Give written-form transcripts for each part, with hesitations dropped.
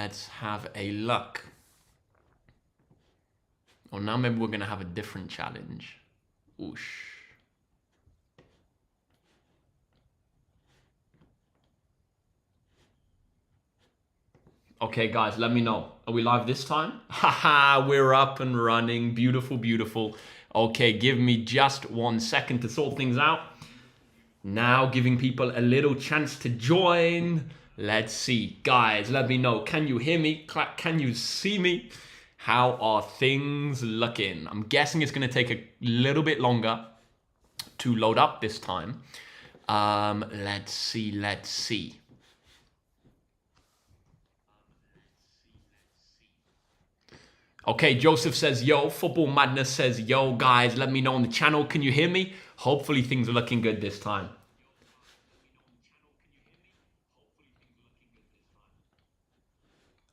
let's have a look. Or now maybe we're going to have a different challenge. Oosh. Okay, guys, let me know. Are we live this time? Haha, we're up and running. Beautiful, beautiful. Okay, give me just 1 second to sort things out. Now giving people a little chance to join. Let's see. Guys, let me know. Can you hear me? Can you see me? How are things looking? I'm guessing it's going to take a little bit longer to load up this time. Let's see. Okay, Joseph says, yo. Football Madness says, yo, guys, let me know on the channel. Can you hear me? Hopefully things are looking good this time.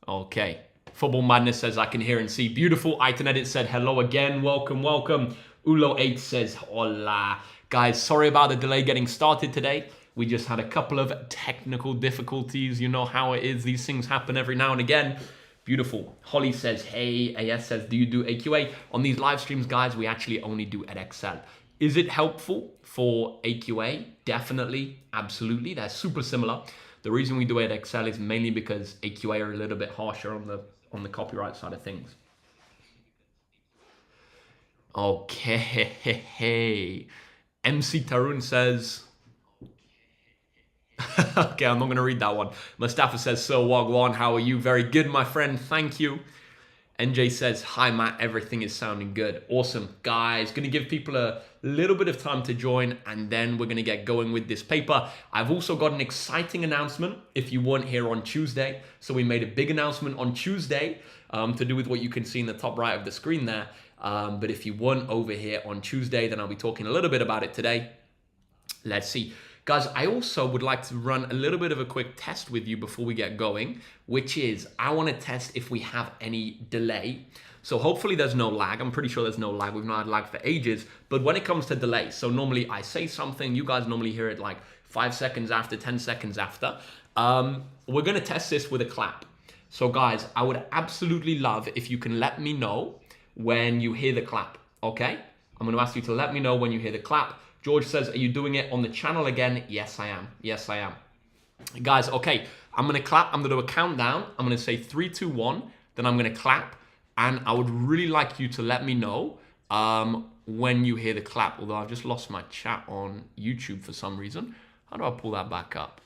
Okay. Football Madness says, I can hear and see. Beautiful. Iton Edit said, hello again. Welcome, welcome. Ulo8 says, hola. Guys, sorry about the delay getting started today. We just had a couple of technical difficulties. You know how it is. These things happen every now and again. Beautiful. Holly says, hey. AS says, do you do AQA? On these live streams, guys, we actually only do Edexcel. Is it helpful for AQA? Definitely. Absolutely. They're super similar. The reason we do Edexcel is mainly because AQA are a little bit harsher on the copyright side of things. Okay. MC Tarun says... Okay, I'm not going to read that one. Mustafa says, so Wagwan, how are you? Very good, my friend. Thank you. NJ says, hi, Matt. Everything is sounding good. Awesome. Guys, going to give people a little bit of time to join, and then we're going to get going with this paper. I've also got an exciting announcement if you weren't here on Tuesday. So we made a big announcement on Tuesday to do with what you can see in the top right of the screen there. But if you weren't over here on Tuesday, then I'll be talking a little bit about it today. Let's see. Guys, I also would like to run a little bit of a quick test with you before we get going, which is I want to test if we have any delay. So hopefully there's no lag. I'm pretty sure there's no lag. We've not had lag for ages. But when it comes to delay, so normally I say something, you guys normally hear it like 5 seconds after, 10 seconds after. We're going to test this with a clap. So guys, I would absolutely love if you can let me know when you hear the clap, okay? I'm going to ask you to let me know when you hear the clap. George says, are you doing it on the channel again? Yes, I am. Yes, I am. Guys, okay, I'm going to clap. I'm going to do a countdown. I'm going to say 3, 2, 1. Then I'm going to clap. And I would really like you to let me know when you hear the clap. Although I've just lost my chat on YouTube for some reason. How do I pull that back up?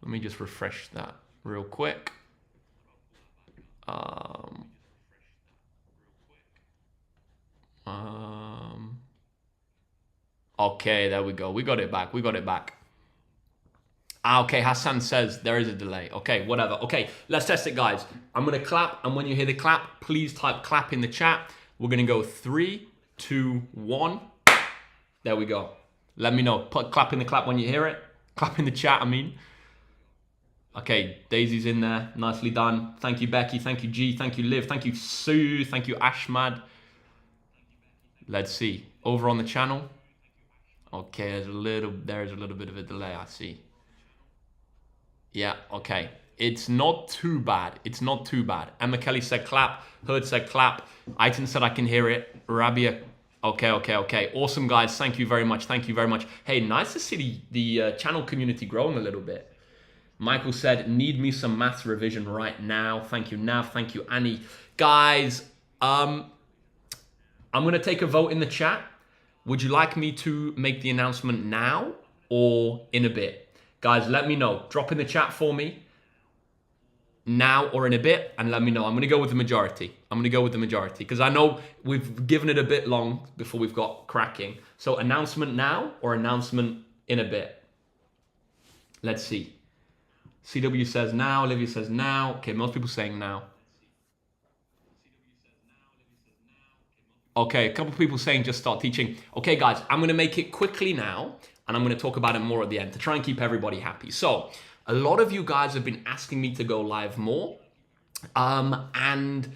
Let me just refresh that real quick. Okay, there we go. We got it back. We got it back. Okay, Hassan says there is a delay. Okay, whatever. Okay, let's test it, guys. I'm going to clap, and when you hear the clap, please type clap in the chat. We're going to go 3, 2, 1. There we go. Let me know. Put clap in the clap when you hear it. Clap in the chat, I mean. Okay, Daisy's in there. Nicely done. Thank you, Becky. Thank you, G. Thank you, Liv. Thank you, Sue. Thank you, Ashmad. Let's see. Over on the channel. Okay, there's a little bit of a delay, I see. Yeah, okay. It's not too bad. It's not too bad. Emma Kelly said clap. Hurd said clap. Iton said I can hear it. Rabia. Okay. Awesome, guys. Thank you very much. Thank you very much. Hey, nice to see the channel community growing a little bit. Michael said, need me some maths revision right now. Thank you, Nav. Thank you, Annie. Guys, I'm going to take a vote in the chat. Would you like me to make the announcement now or in a bit? Guys, let me know. Drop in the chat for me now or in a bit and let me know. I'm going to go with the majority. I'm going to go with the majority because I know we've given it a bit long before we've got cracking. So announcement now or announcement in a bit? Let's see. CW says now. Olivia says now. Okay, most people saying now. Okay, a couple of people saying just start teaching. Okay, guys, I'm going to make it quickly now, and I'm going to talk about it more at the end to try and keep everybody happy. So, a lot of you guys have been asking me to go live more, and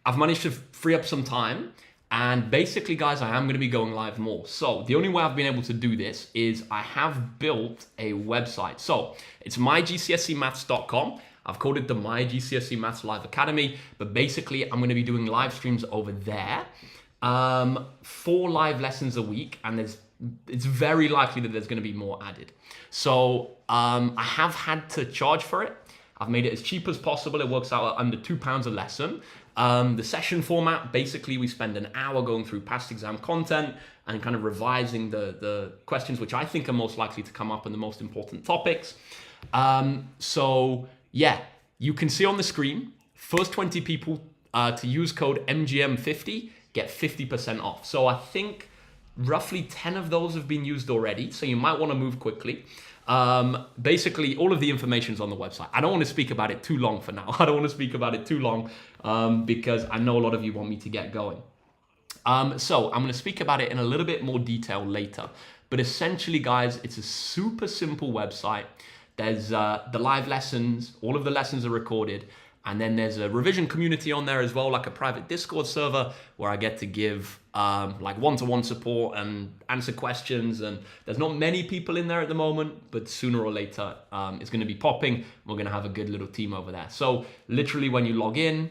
I've managed to free up some time, and basically, guys, I am going to be going live more. So, the only way I've been able to do this is I have built a website. So, it's mygcsemaths.com. I've called it the My GCSE Maths Live Academy, but basically I'm going to be doing live streams over there, 4 live lessons a week, and it's very likely that there's going to be more added. So I have had to charge for it. I've made it as cheap as possible. It works out at under £2 a lesson. The session format, basically we spend an hour going through past exam content and kind of revising the questions which I think are most likely to come up in the most important topics. So yeah, you can see on the screen, first 20 people to use code MGM50 get 50% off. So I think roughly 10 of those have been used already, so you might want to move quickly. Basically, all of the information's on the website. I don't want to speak about it too long for now. I don't want to speak about it too long because I know a lot of you want me to get going. So I'm going to speak about it in a little bit more detail later. But essentially, guys, it's a super simple website. There's the live lessons. All of the lessons are recorded. And then there's a revision community on there as well, like a private Discord server where I get to give like one-to-one support and answer questions. And there's not many people in there at the moment, but sooner or later it's going to be popping. We're going to have a good little team over there. So literally when you log in,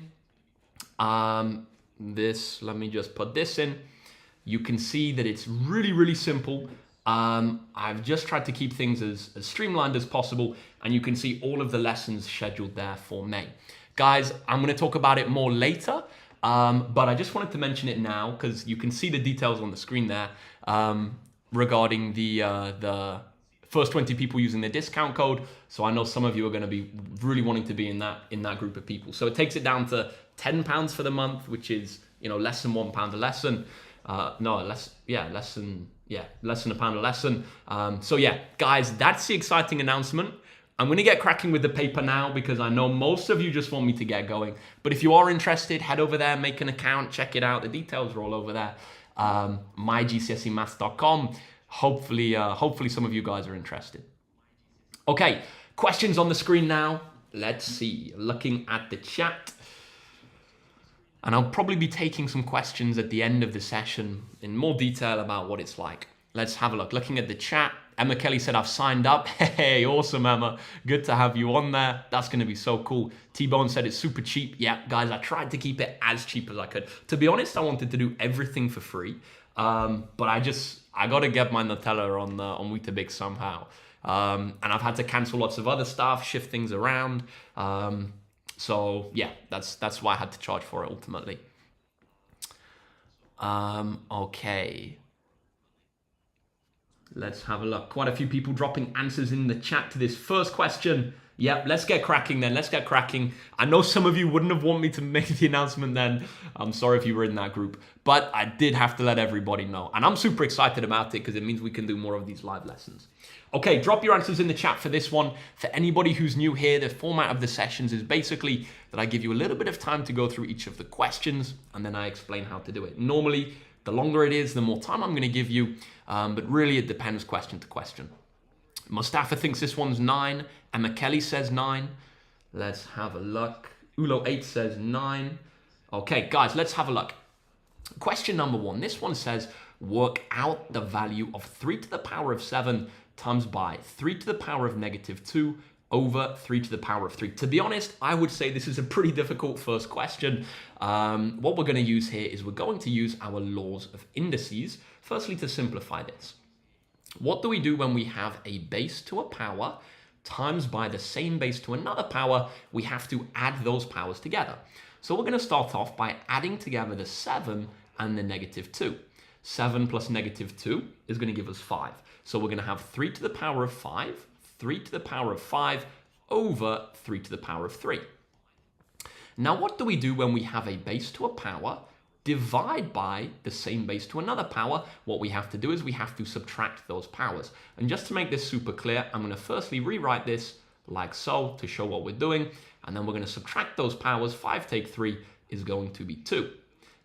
let me just put this in. You can see that it's really, really simple. I've just tried to keep things as streamlined as possible, and you can see all of the lessons scheduled there for May. Guys, I'm going to talk about it more later, but I just wanted to mention it now because you can see the details on the screen there regarding the first 20 people using the discount code. So I know some of you are going to be really wanting to be in that group of people. So it takes it down to £10 for the month, which is less than £1 a lesson. Less than £1 a lesson. So yeah, guys, that's the exciting announcement. I'm going to get cracking with the paper now because I know most of you just want me to get going. But if you are interested, head over there, make an account, check it out. The details are all over there. mygcsemaths.com. Hopefully some of you guys are interested. Okay, questions on the screen now. Let's see. Looking at the chat. And I'll probably be taking some questions at the end of the session in more detail about what it's like. Let's have a look. Looking at the chat, Emma Kelly said, I've signed up. Hey, awesome, Emma. Good to have you on there. That's going to be so cool. T-Bone said it's super cheap. Yeah, guys, I tried to keep it as cheap as I could. To be honest, I wanted to do everything for free. But I got to get my Nutella on Weetabix somehow. And I've had to cancel lots of other stuff, shift things around. So yeah, that's why I had to charge for it ultimately. Okay. Let's have a look. Quite a few people dropping answers in the chat to this first question. Yep, let's get cracking then. Let's get cracking. I know some of you wouldn't have wanted me to make the announcement then. I'm sorry if you were in that group, but I did have to let everybody know. And I'm super excited about it because it means we can do more of these live lessons. Okay, drop your answers in the chat for this one. For anybody who's new here, the format of the sessions is basically that I give you a little bit of time to go through each of the questions and then I explain how to do it. Normally, the longer it is, the more time I'm going to give you, but really it depends question to question. Mustafa thinks this one's 9. Emma Kelly says 9. Let's have a look. Ulo8 says 9. Okay, guys, let's have a look. Question number 1. This one says, work out the value of 3 to the power of 7 times by 3 to the power of negative 2 over 3 to the power of 3. To be honest, I would say this is a pretty difficult first question. What we're going to use here is we're going to use our laws of indices. Firstly, to simplify this. What do we do when we have a base to a power times by the same base to another power? We have to add those powers together. So we're going to start off by adding together the 7 and the negative 2. 7 plus negative 2 is going to give us 5. So we're going to have 3 to the power of 5, 3 to the power of 5 over 3 to the power of 3. Now, what do we do when we have a base to a power divide by the same base to another power? What we have to do is we have to subtract those powers. And just to make this super clear, I'm going to firstly rewrite this like so to show what we're doing. And then we're going to subtract those powers. 5 take 3 is going to be 2.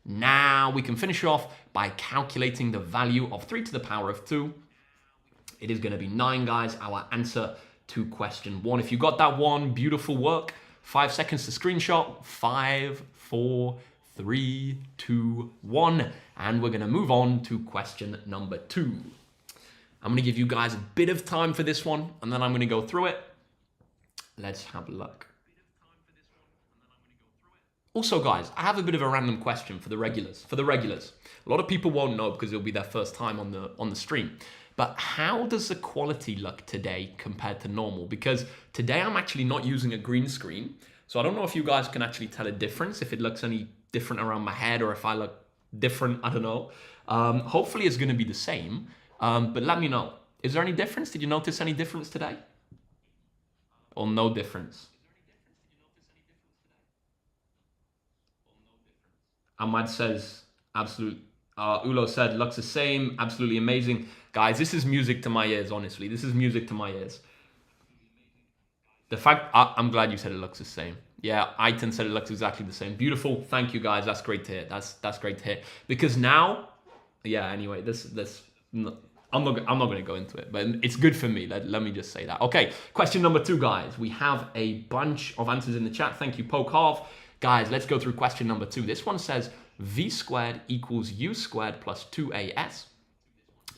Now we can finish off by calculating the value of 3 to the power of 2. It is going to be 9, guys, our answer to question 1. If you got that one, beautiful work. 5 seconds to screenshot. 5, 4, 3, 2, 1. And we're going to move on to question number 2. I'm going to give you guys a bit of time for this one, and then I'm going to go through it. Let's have a look. Also, guys, I have a bit of a random question for the regulars. A lot of people won't know because it'll be their first time on the stream. But how does the quality look today compared to normal? Because today I'm actually not using a green screen. So I don't know if you guys can actually tell a difference, if it looks any different around my head or if I look different, I don't know. Hopefully it's going to be the same, but let me know. Is there any difference? Did you notice any difference today? Or no difference? Ahmad says, absolute. Ulo said, looks the same, absolutely amazing. Guys, this is music to my ears, honestly. This is music to my ears. The fact, I'm glad you said it looks the same. Yeah, Aiton said it looks exactly the same. Beautiful, thank you guys, that's great to hear. That's great to hear. Because now, yeah, anyway, I'm not going to go into it, but it's good for me. Let me just say that. Okay, question number 2, guys. We have a bunch of answers in the chat. Thank you, Poke Half. Guys, let's go through question number 2. This one says, v squared equals u squared plus 2as.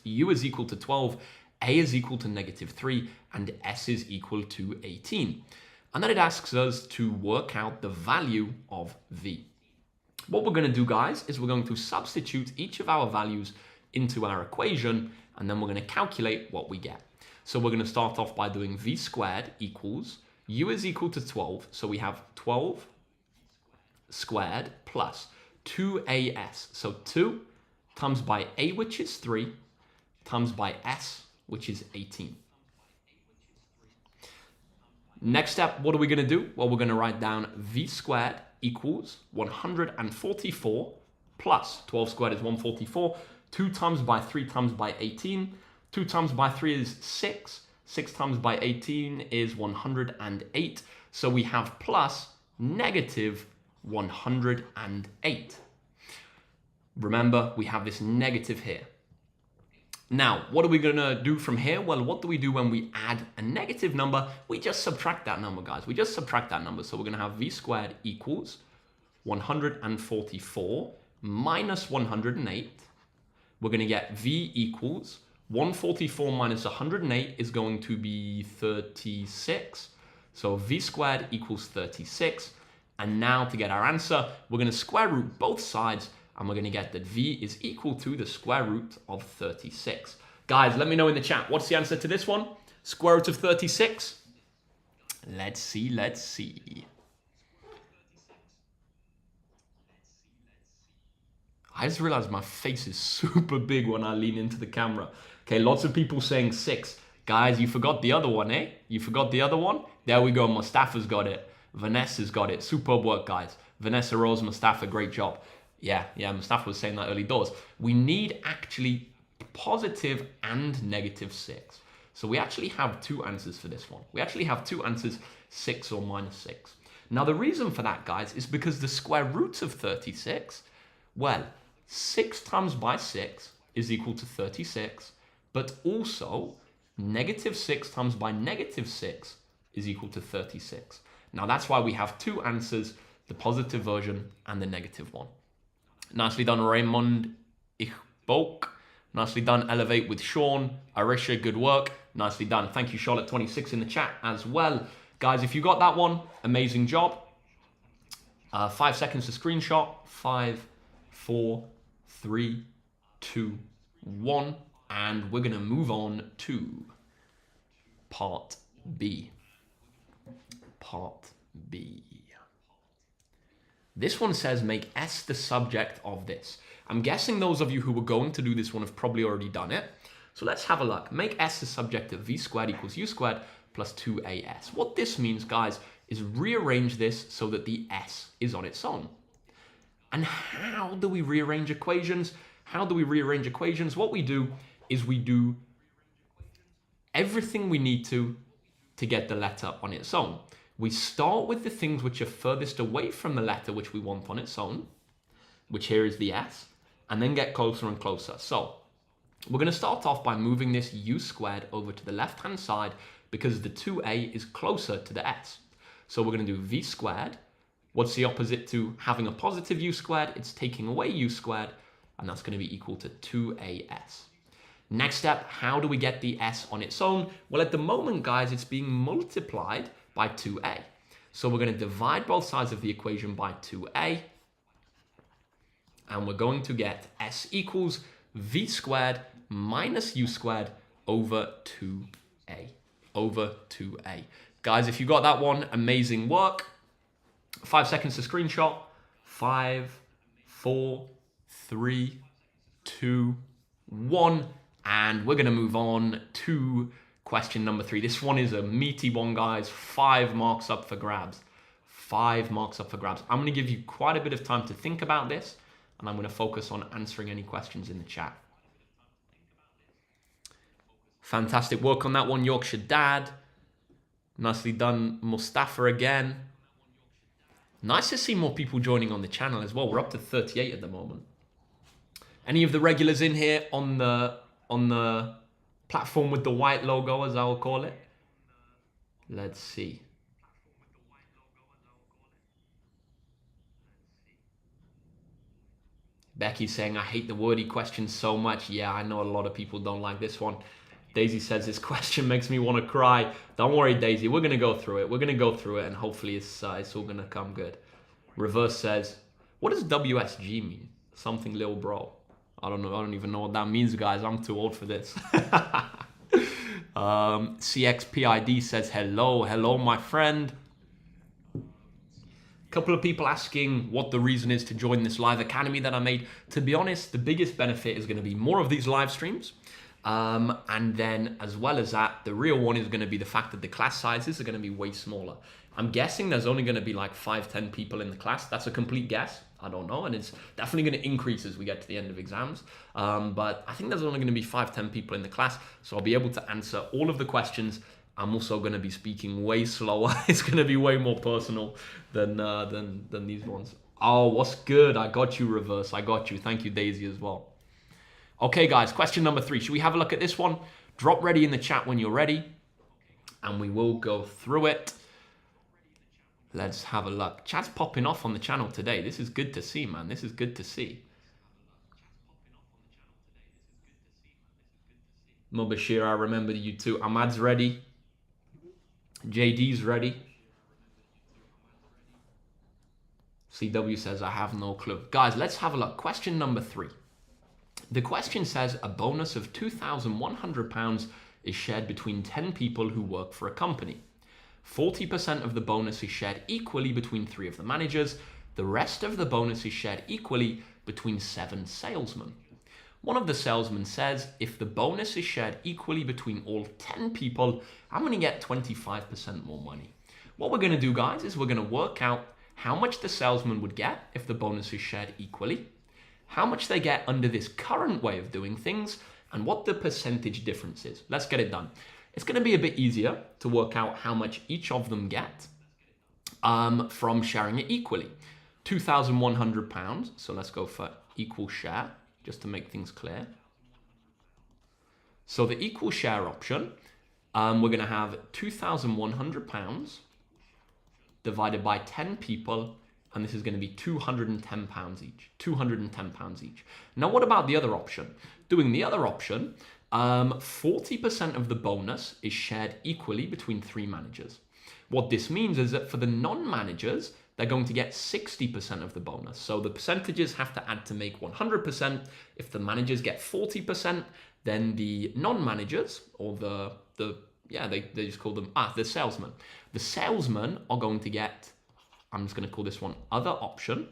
U is equal to 12, a is equal to -3, and s is equal to 18. And then it asks us to work out the value of v. What we're going to do, guys, is we're going to substitute each of our values into our equation, and then we're going to calculate what we get. So we're going to start off by doing v squared equals, u is equal to 12, so we have 12 squared plus 2as. So 2 times by a, which is 3, times by s, which is 18. Next step, what are we going to do? Well, we're going to write down v squared equals 144 plus 12 squared is 144. 2 times by 3 times by 18. 2 times by 3 is 6. 6 times by 18 is 108. So we have plus negative 108. Remember, we have this negative here. Now, what are we going to do from here? Well, what do we do when we add a negative number? We just subtract that number, guys. We just subtract that number. So we're going to have v squared equals 144 minus 108. We're going to get v equals 144 minus 108 is going to be 36. So v squared equals 36. And now to get our answer, we're going to square root both sides, and we're going to get that v is equal to the square root of 36. Guys, let me know in the chat, what's the answer to this one? Square root of 36? Let's see, let's see. I just realized my face is super big when I lean into the camera. Okay, lots of people saying 6. Guys, you forgot the other one, eh? You forgot the other one? There we go, Mustafa's got it. Vanessa's got it. Superb work, guys. Vanessa, Rose, Mustafa, great job. Yeah, Mustafa was saying that early doors. We need actually positive and negative 6. So we actually have 2 answers for this one. We actually have 2 answers, 6 or minus 6. Now the reason for that, guys, is because the square root of 36, well, 6 times by 6 is equal to 36, but also negative 6 times by negative 6 is equal to 36. Now that's why we have 2 answers, the positive version and the negative one. Nicely done, Raymond Ichbok. Nicely done, Elevate with Sean. Arisha, good work. Nicely done. Thank you, Charlotte26 in the chat as well. Guys, if you got that one, amazing job. 5 seconds to screenshot. 5, 4, 3, 2, 1. And we're going to move on to part B. Part B. This one says make S the subject of this. I'm guessing those of you who were going to do this one have probably already done it. So let's have a look. Make S the subject of v squared equals u squared plus 2as. What this means, guys, is rearrange this so that the S is on its own. And how do we rearrange equations? How do we rearrange equations? What we do is we do everything we need to get the letter on its own. We start with the things which are furthest away from the letter which we want on its own, which here is the S, and then get closer and closer. So we're going to start off by moving this u squared over to the left-hand side because the 2a is closer to the s. So we're going to do v squared. What's the opposite to having a positive u squared? It's taking away u squared, and that's going to be equal to 2as. Next step, how do we get the s on its own? Well, at the moment, guys, it's being multiplied by 2a. So we're going to divide both sides of the equation by 2a. And we're going to get s equals v squared minus u squared over 2a. Over 2a. Guys, if you got that one, amazing work. 5 seconds to screenshot. 5, 4, 3, 2, 1. And we're going to move on to question number 3. This one is a meaty one, guys. 5 marks up for grabs. 5 marks up for grabs. I'm going to give you quite a bit of time to think about this, and I'm going to focus on answering any questions in the chat. Fantastic work on that one, Yorkshire Dad. Nicely done, Mustafa again. Nice to see more people joining on the channel as well. We're up to 38 at the moment. Any of the regulars in here on the platform with the white logo, as I will call it? Let's see. Becky's saying, I hate the wordy questions so much. Yeah, I know a lot of people don't like this one. Daisy says, this question makes me want to cry. Don't worry, Daisy. We're going to go through it. We're going to go through it, and hopefully it's all going to come good. Reverse says, what does WSG mean? Something little bro. I don't know. I don't even know what that means, guys. I'm too old for this. CXPID says, hello. Hello, my friend. Couple of people asking what the reason is to join this live academy that I made. To be honest, the biggest benefit is going to be more of these live streams. And then as well as that, the real one is going to be the fact that the class sizes are going to be way smaller. I'm guessing there's only going to be like 5-10 people in the class. That's a complete guess. I don't know. And it's definitely going to increase as we get to the end of exams. But I think there's only going to be 5-10 people in the class. So I'll be able to answer all of the questions. I'm also going to be speaking way slower. It's going to be way more personal than these ones. Oh, what's good? I got you, Reverse. I got you. Thank you, Daisy, as well. Okay, guys, question number 3. Should we have a look at this one? Drop ready in the chat when you're ready, and we will go through it. Let's have a look. Chat's popping off on the channel today. This is good to see, man. This is good to see. Mubashir, I remember you too. Ahmad's ready. JD's ready. CW says, I have no clue. Guys, let's have a look. Question number 3. The question says, a bonus of £2,100 is shared between 10 people who work for a company. 40% of the bonus is shared equally between 3 of the managers. The rest of the bonus is shared equally between 7 salesmen. One of the salesmen says, if the bonus is shared equally between all 10 people, I'm going to get 25% more money. What we're going to do, guys, is we're going to work out how much the salesman would get if the bonus is shared equally, how much they get under this current way of doing things, and what the percentage difference is. Let's get it done. It's going to be a bit easier to work out how much each of them get from sharing it equally. £2,100, so let's go for equal share, just to make things clear. So the equal share option, we're going to have £2,100 divided by 10 people, and this is going to be £210 each. £210 each. Now, what about the other option? Doing the other option, 40% of the bonus is shared equally between 3 managers. What this means is that for the non-managers, they're going to get 60% of the bonus. So the percentages have to add to make 100%. If the managers get 40%, then the non-managers, or they just call them, the salesmen. The salesmen are going to get, I'm just going to call this one other option.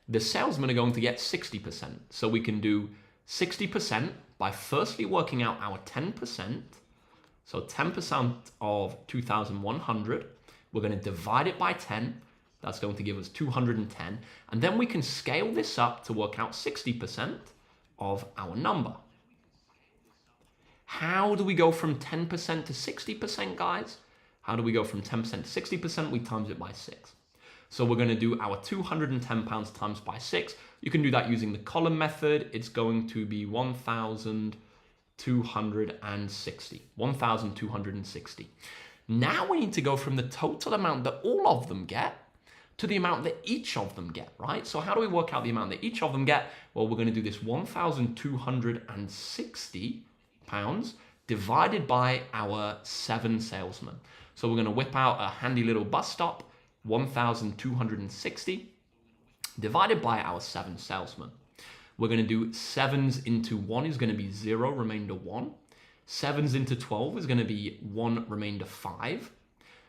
The salesmen are going to get 60%. So we can do 60% by firstly working out our 10%. So 10% of 2,100. We're going to divide it by 10. That's going to give us 210. And then we can scale this up to work out 60% of our number. How do we go from 10% to 60%, guys? How do we go from 10% to 60%? We times it by 6. So we're going to do our £210 times by 6. You can do that using the column method. It's going to be 1,260. 1,260. Now we need to go from the total amount that all of them get to the amount that each of them get, right? So how do we work out the amount that each of them get? Well, we're going to do this 1,260 pounds divided by our 7 salesmen. So we're going to whip out a handy little bus stop, 1,260, divided by our 7 salesmen. We're going to do 7s into 1 is going to be 0, remainder 1. 7s into 12 is going to be 1, remainder 5.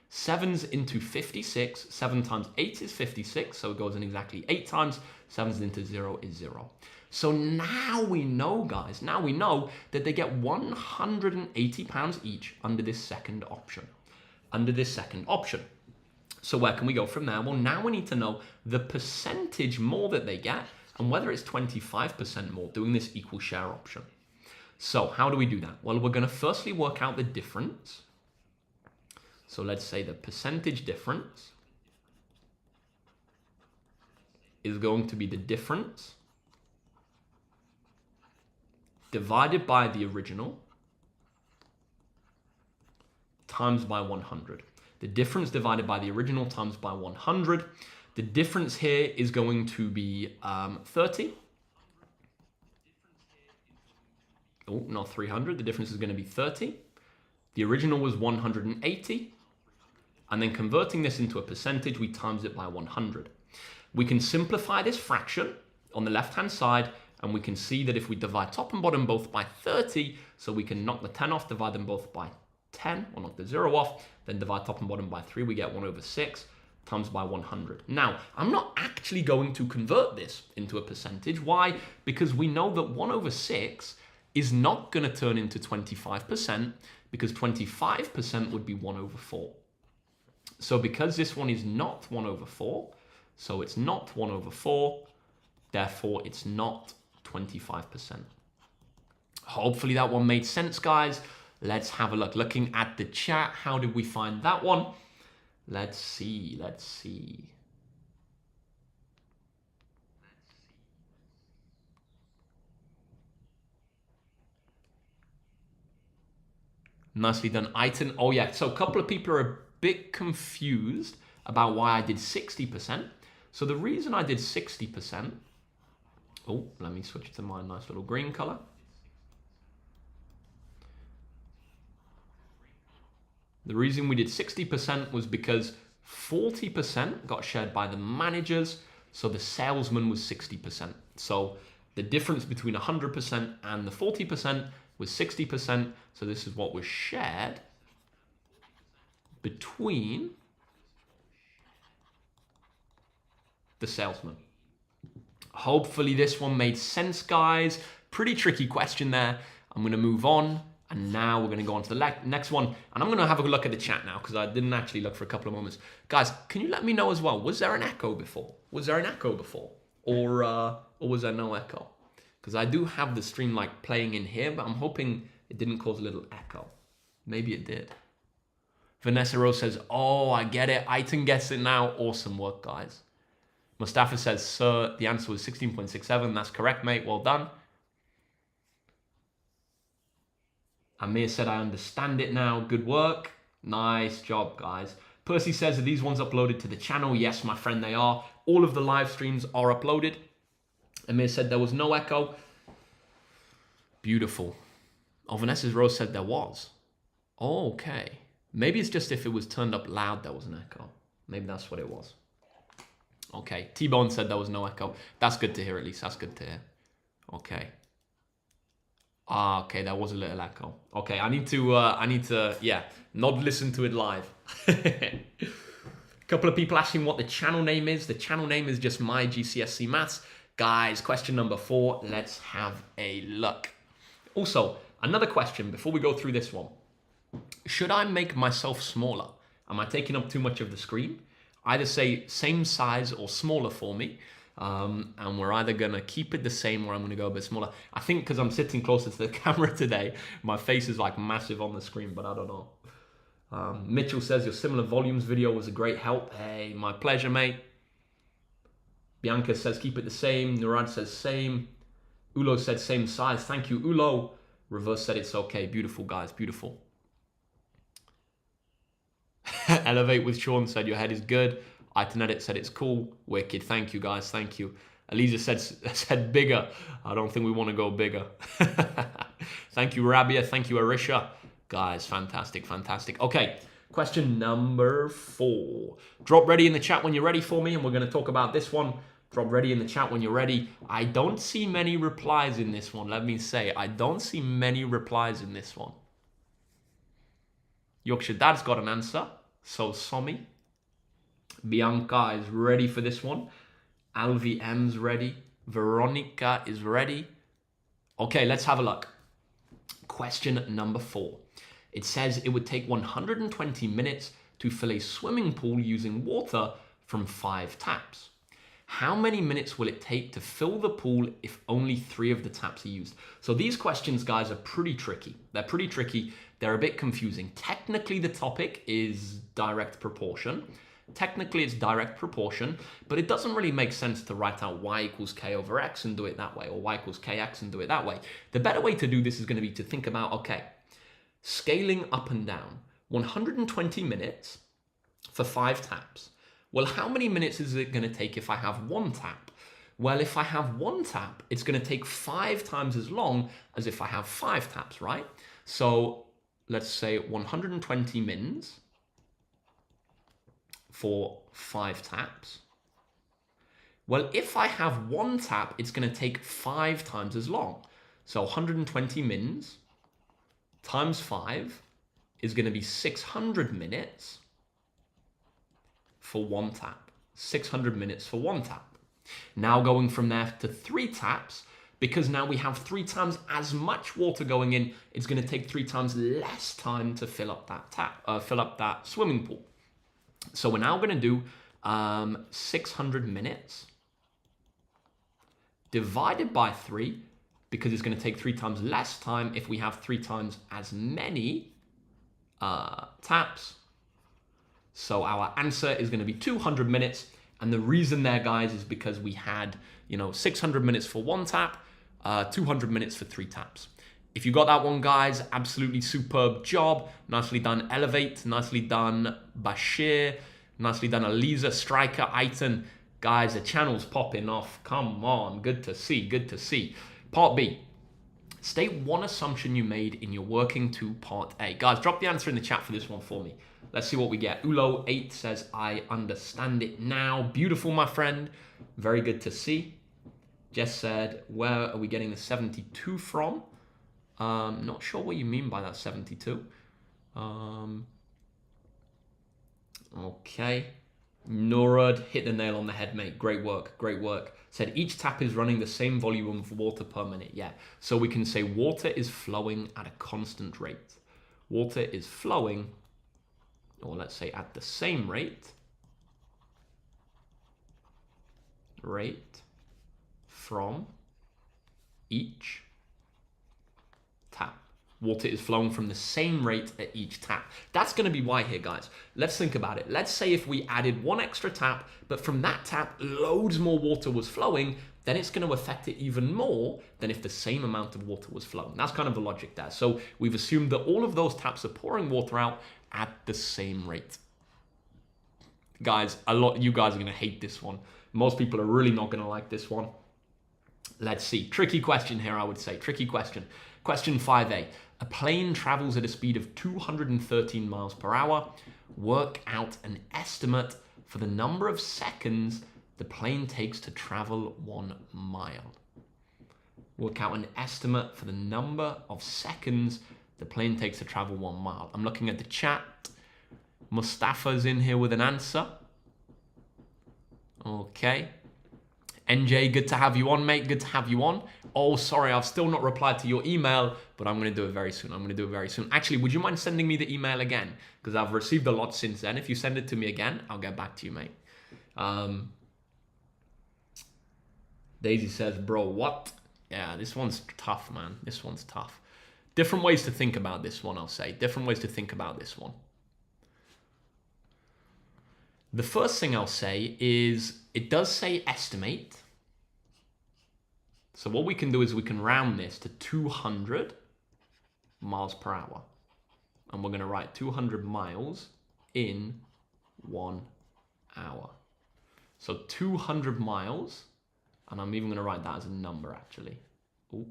7s into 56, 7 times 8 is 56, so it goes in exactly 8 times. 7s into 0 is 0. So now we know, guys, now we know that they get £180 each under this second option. So where can we go from there? Well, now we need to know the percentage more that they get and whether it's 25% more, doing this equal share option. So how do we do that? Well, we're going to firstly work out the difference. So let's say the percentage difference is going to be the difference divided by the original times by 100. The difference divided by the original times by 100. The difference here is going to be 30. Oh, not 300. The difference is going to be 30. The original was 180. And then converting this into a percentage, we times it by 100. We can simplify this fraction on the left-hand side, and we can see that if we divide top and bottom both by 30, so we can knock the 10 off, divide them both by 10, or knock the 0 off, then divide top and bottom by 3, we get 1/6 times by 100. Now, I'm not actually going to convert this into a percentage. Why? Because we know that 1/6 is not going to turn into 25%, because 25% would be 1/4. So because this one is not 1/4, so it's not 1/4, therefore it's not 25%. Hopefully that one made sense, guys. Let's have a look. Looking at the chat, how did we find that one? Let's see. Nicely done, Aiton. Oh yeah, so a couple of people are a bit confused about why I did 60%. So the reason I did 60%, oh, let me switch to my nice little green color. The reason we did 60% was because 40% got shared by the managers, so the salesman was 60%. So the difference between 100% and the 40% was 60%, so this is what was shared between the salesman. Hopefully this one made sense, guys. Pretty tricky question there. I'm going to move on. And now we're going to go on to the next one. And I'm going to have a look at the chat now because I didn't actually look for a couple of moments. Guys, can you let me know as well? Was there an echo before? Or was there no echo? Because I do have the stream like playing in here, but I'm hoping it didn't cause a little echo. Maybe it did. Vanessa Rose says, oh, I get it. Aiton gets it now. Awesome work, guys. Mustafa says, sir, the answer was 16.67. That's correct, mate. Well done. Amir said, I understand it now. Good work. Nice job, guys. Percy says, are these ones uploaded to the channel? Yes, my friend, they are. All of the live streams are uploaded. Amir said there was no echo. Beautiful. Oh, Vanessa Rose said there was. Oh, okay. Maybe it's just if it was turned up loud, there was an echo. Maybe that's what it was. Okay. T-Bone said there was no echo. That's good to hear, at least. That's good to hear. Okay. Ah, okay, that was a little echo. Okay, I need to, yeah, not listen to it live. A couple of people asking what the channel name is. The channel name is just My GCSE Maths. Guys, question number 4, let's have a look. Also, another question before we go through this one. Should I make myself smaller? Am I taking up too much of the screen? Either say same size or smaller for me. And we're either going to keep it the same or I'm going to go a bit smaller. I think because I'm sitting closer to the camera today, my face is like massive on the screen, but I don't know. Mitchell says, your similar volumes video was a great help. Hey, my pleasure, mate. Bianca says, keep it the same. Nurad says, same. Ulo said, same size. Thank you, Ulo. Reverse said, it's okay. Beautiful, guys. Beautiful. Elevate with Sean said, your head is good. Itenedit said it's cool. Wicked. Thank you, guys. Thank you. Eliza said bigger. I don't think we want to go bigger. Thank you, Rabia. Thank you, Arisha. Guys, fantastic, fantastic. Okay, Question number 4. Drop ready in the chat when you're ready for me, and we're going to talk about this one. Drop ready in the chat when you're ready. I don't see many replies in this one. Let me say, I don't see many replies in this one. Yorkshire Dad's got an answer. So Somi. Bianca is ready for this one. Alvi M's ready. Veronica is ready. Okay, let's have a look. Question number 4. It says it would take 120 minutes to fill a swimming pool using water from 5 taps. How many minutes will it take to fill the pool if only 3 of the taps are used? So these questions, guys, are pretty tricky. They're pretty tricky. They're a bit confusing. Technically, the topic is direct proportion. Technically, it's direct proportion, but it doesn't really make sense to write out y equals k over x and do it that way, or y equals kx and do it that way. The better way to do this is going to be to think about, okay, scaling up and down, 120 minutes for 5 taps. Well, how many minutes is it going to take if I have 1 tap? Well, if I have 1 tap, it's going to take 5 times as long as if I have 5 taps, right? So let's say 120 mins for 5 taps. Well, if I have 1 tap, it's going to take 5 times as long. So 120 mins times 5 is going to be 600 minutes for 1 tap. 600 minutes for 1 tap. Now going from there to 3 taps, because now we have 3 times as much water going in, it's going to take 3 times less time to fill up that fill up that swimming pool. So we're now going to do 600 minutes divided by 3, because it's going to take 3 times less time if we have 3 times as many taps. So our answer is going to be 200 minutes. And the reason there, guys, is because we had, 600 minutes for 1 tap, 200 minutes for 3 taps. If you got that one, guys, absolutely superb job. Nicely done, Elevate. Nicely done, Bashir. Nicely done, Aliza, Striker, Aiton. Guys, the channel's popping off. Come on, good to see, good to see. Part B. State one assumption you made in your working to part A. Guys, drop the answer in the chat for this one for me. Let's see what we get. Ulo8 says, I understand it now. Beautiful, my friend. Very good to see. Jess said, where are we getting the 72 from? Not sure what you mean by that 72. Okay. Norad, hit the nail on the head, mate. Great work, great work. Said each tap is running the same volume of water per minute. Yeah, so we can say water is flowing at a constant rate. Water is flowing, or let's say at the same rate from each tap. Water is flowing from the same rate at each tap. That's going to be why here, guys. Let's think about it. Let's say if we added 1 extra tap, but from that tap, loads more water was flowing, then it's going to affect it even more than if the same amount of water was flowing. That's kind of the logic there. So we've assumed that all of those taps are pouring water out at the same rate. Guys, you guys are going to hate this one. Most people are really not going to like this one. Let's see. Tricky question here, I would say. Tricky question. Question 5A. A plane travels at a speed of 213 miles per hour. Work out an estimate for the number of seconds the plane takes to travel 1 mile. Work out an estimate for the number of seconds the plane takes to travel 1 mile. I'm looking at the chat. Mustafa's in here with an answer. Okay. NJ, good to have you on, mate. Good to have you on. Oh, sorry, I've still not replied to your email, but I'm going to do it very soon. I'm going to do it very soon. Actually, would you mind sending me the email again? Because I've received a lot since then. If you send it to me again, I'll get back to you, mate. Daisy says, bro, what? Yeah, this one's tough, man. This one's tough. Different ways to think about this one, I'll say. Different ways to think about this one. The first thing I'll say is it does say estimate. So what we can do is we can round this to 200 miles per hour. And we're going to write 200 miles in 1 hour. So 200 miles, and I'm even going to write that as a number actually. Oh,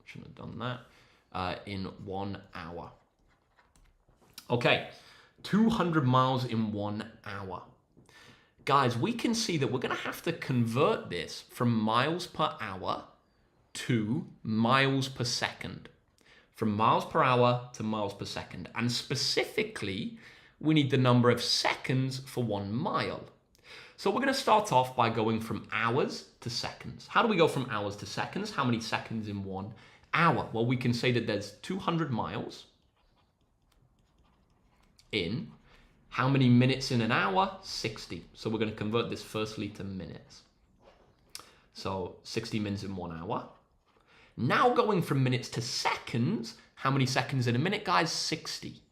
shouldn't have done that. In 1 hour. Okay, 200 miles in 1 hour. Guys, we can see that we're going to have to convert this from miles per hour to miles per second. From miles per hour to miles per second. And specifically, we need the number of seconds for 1 mile. So we're going to start off by going from hours to seconds. How do we go from hours to seconds? How many seconds in 1 hour? Well, we can say that there's 200 miles in how many minutes in an hour? 60. So we're going to convert this firstly to minutes. So 60 minutes in 1 hour. Now going from minutes to seconds, how many seconds in a minute, guys? 60.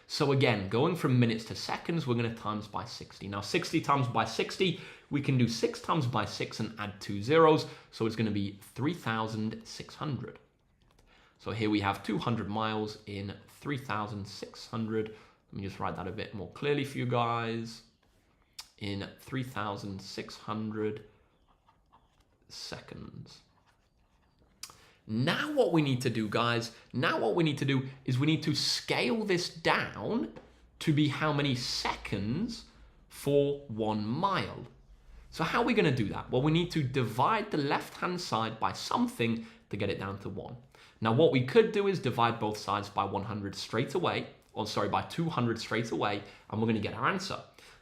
So again, going from minutes to seconds, we're going to times by 60. Now 60 times by 60, we can do 6 times by 6 and add 2 zeros. So it's going to be 3,600. So here we have 200 miles in 3,600. Let me just write that a bit more clearly for you guys. In 3,600 seconds. Now what we need to do, guys, is we need to scale this down to be how many seconds for 1 mile. So how are we going to do that? Well, we need to divide the left-hand side by something to get it down to 1. Now what we could do is divide both sides by 100 straight away, or sorry, by 200 straight away, and we're going to get our answer.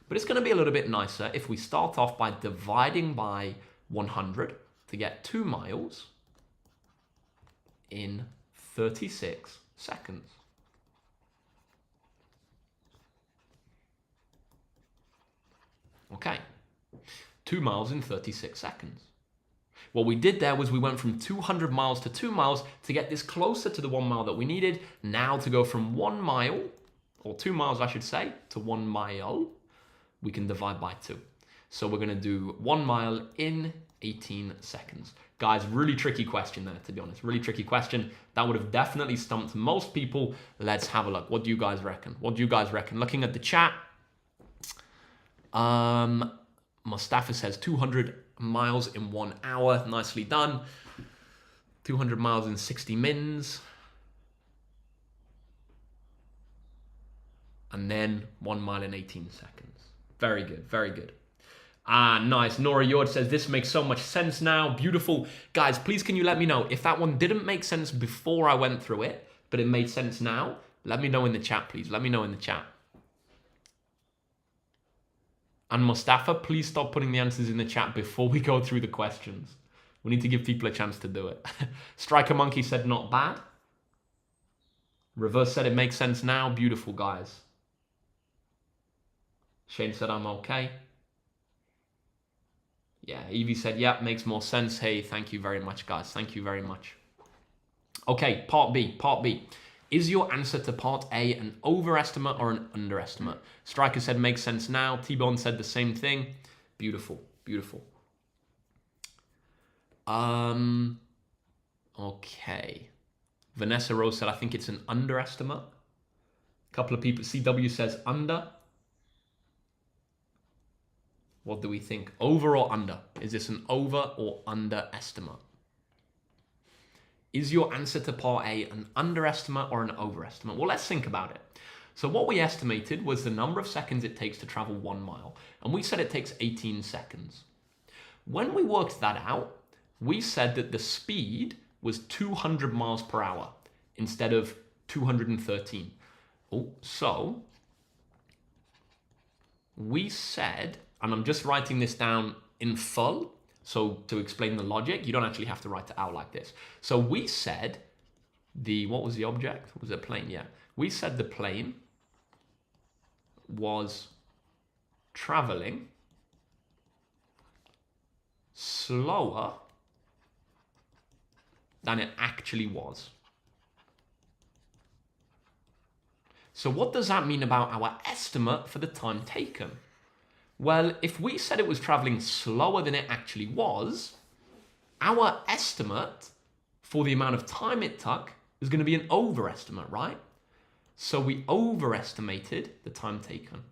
But it's going to be a little bit nicer if we start off by dividing by 100 to get 2 miles in 36 seconds. Okay, 2 miles in 36 seconds. What we did there was we went from 200 miles to 2 miles to get this closer to the 1 mile that we needed. Now to go from 1 mile, or 2 miles I should say, to 1 mile, we can divide by 2. So we're going to do 1 mile in 18 seconds. Guys, really tricky question there, to be honest. Really tricky question. That would have definitely stumped most people. Let's have a look. What do you guys reckon? What do you guys reckon? Looking at the chat, Mustafa says 200 miles in 1 hour. Nicely done. 200 miles in 60 mins. And then 1 mile in 18 seconds. Very good, very good. Ah, nice. Nora Yord says, this makes so much sense now. Beautiful. Guys, please can you let me know if that one didn't make sense before I went through it, but it made sense now? Let me know in the chat, please. Let me know in the chat. And Mustafa, please stop putting the answers in the chat before we go through the questions. We need to give people a chance to do it. Striker Monkey said not bad. Reverse said it makes sense now. Beautiful, guys. Shane said I'm okay. Yeah, Evie said, yeah, makes more sense. Hey, thank you very much, guys. Thank you very much. Okay, part B, part B. Is your answer to part A an overestimate or an underestimate? Striker said makes sense now. T-Bone said the same thing. Beautiful, beautiful. Okay. Vanessa Rose said, I think it's an underestimate. A couple of people, CW says under. What do we think? Over or under? Is this an over or underestimate? Is your answer to part A an underestimate or an overestimate? Well, let's think about it. So what we estimated was the number of seconds it takes to travel 1 mile. And we said it takes 18 seconds. When we worked that out, we said that the speed was 200 miles per hour instead of 213. Oh, so we said, and I'm just writing this down in full, so to explain the logic, you don't actually have to write it out like this. So we said what was the object? Was it a plane? Yeah. We said the plane was traveling slower than it actually was. So what does that mean about our estimate for the time taken? Well, if we said it was traveling slower than it actually was, our estimate for the amount of time it took is going to be an overestimate, right? So we overestimated the time taken.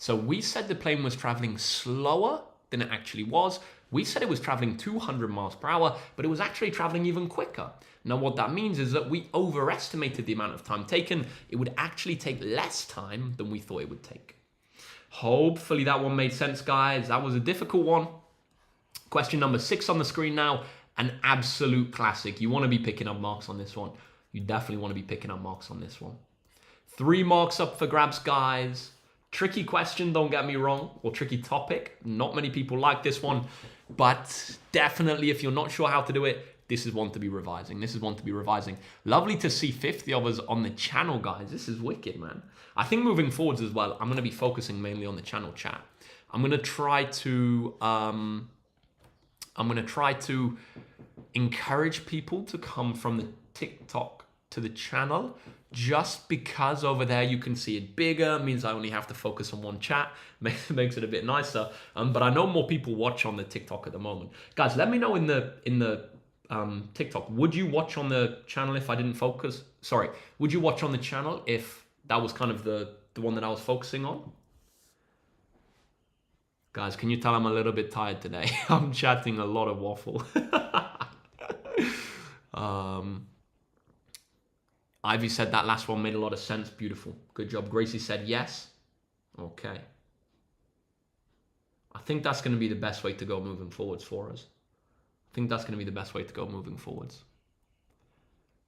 So we said the plane was traveling slower than it actually was. We said it was traveling 200 miles per hour, but it was actually traveling even quicker. Now, what that means is that we overestimated the amount of time taken. It would actually take less time than we thought it would take. Hopefully that one made sense, guys. That was a difficult one. Question number 6 on the screen now. An absolute classic. You want to be picking up marks on this one. You definitely want to be picking up marks on this one. 3 marks up for grabs, guys. Tricky question, don't get me wrong, or tricky topic. Not many people like this one, but definitely if you're not sure how to do it, this is one to be revising. This is one to be revising. Lovely to see 50 of us on the channel, guys. This is wicked, man. I think moving forwards as well, I'm going to be focusing mainly on the channel chat. I'm going to try to encourage people to come from the TikTok to the channel, just because over there you can see it bigger, means I only have to focus on one chat, makes it a bit nicer. But I know more people watch on the TikTok at the moment. Guys, let me know in the TikTok, would you watch on the channel if I didn't focus? Sorry, would you watch on the channel if that was kind of the one that I was focusing on? Guys, can you tell I'm a little bit tired today? I'm chatting a lot of waffle. Ivy said that last one made a lot of sense. Beautiful. Good job. Gracie said yes. Okay. I think that's going to be the best way to go moving forwards for us. I think that's going to be the best way to go moving forwards.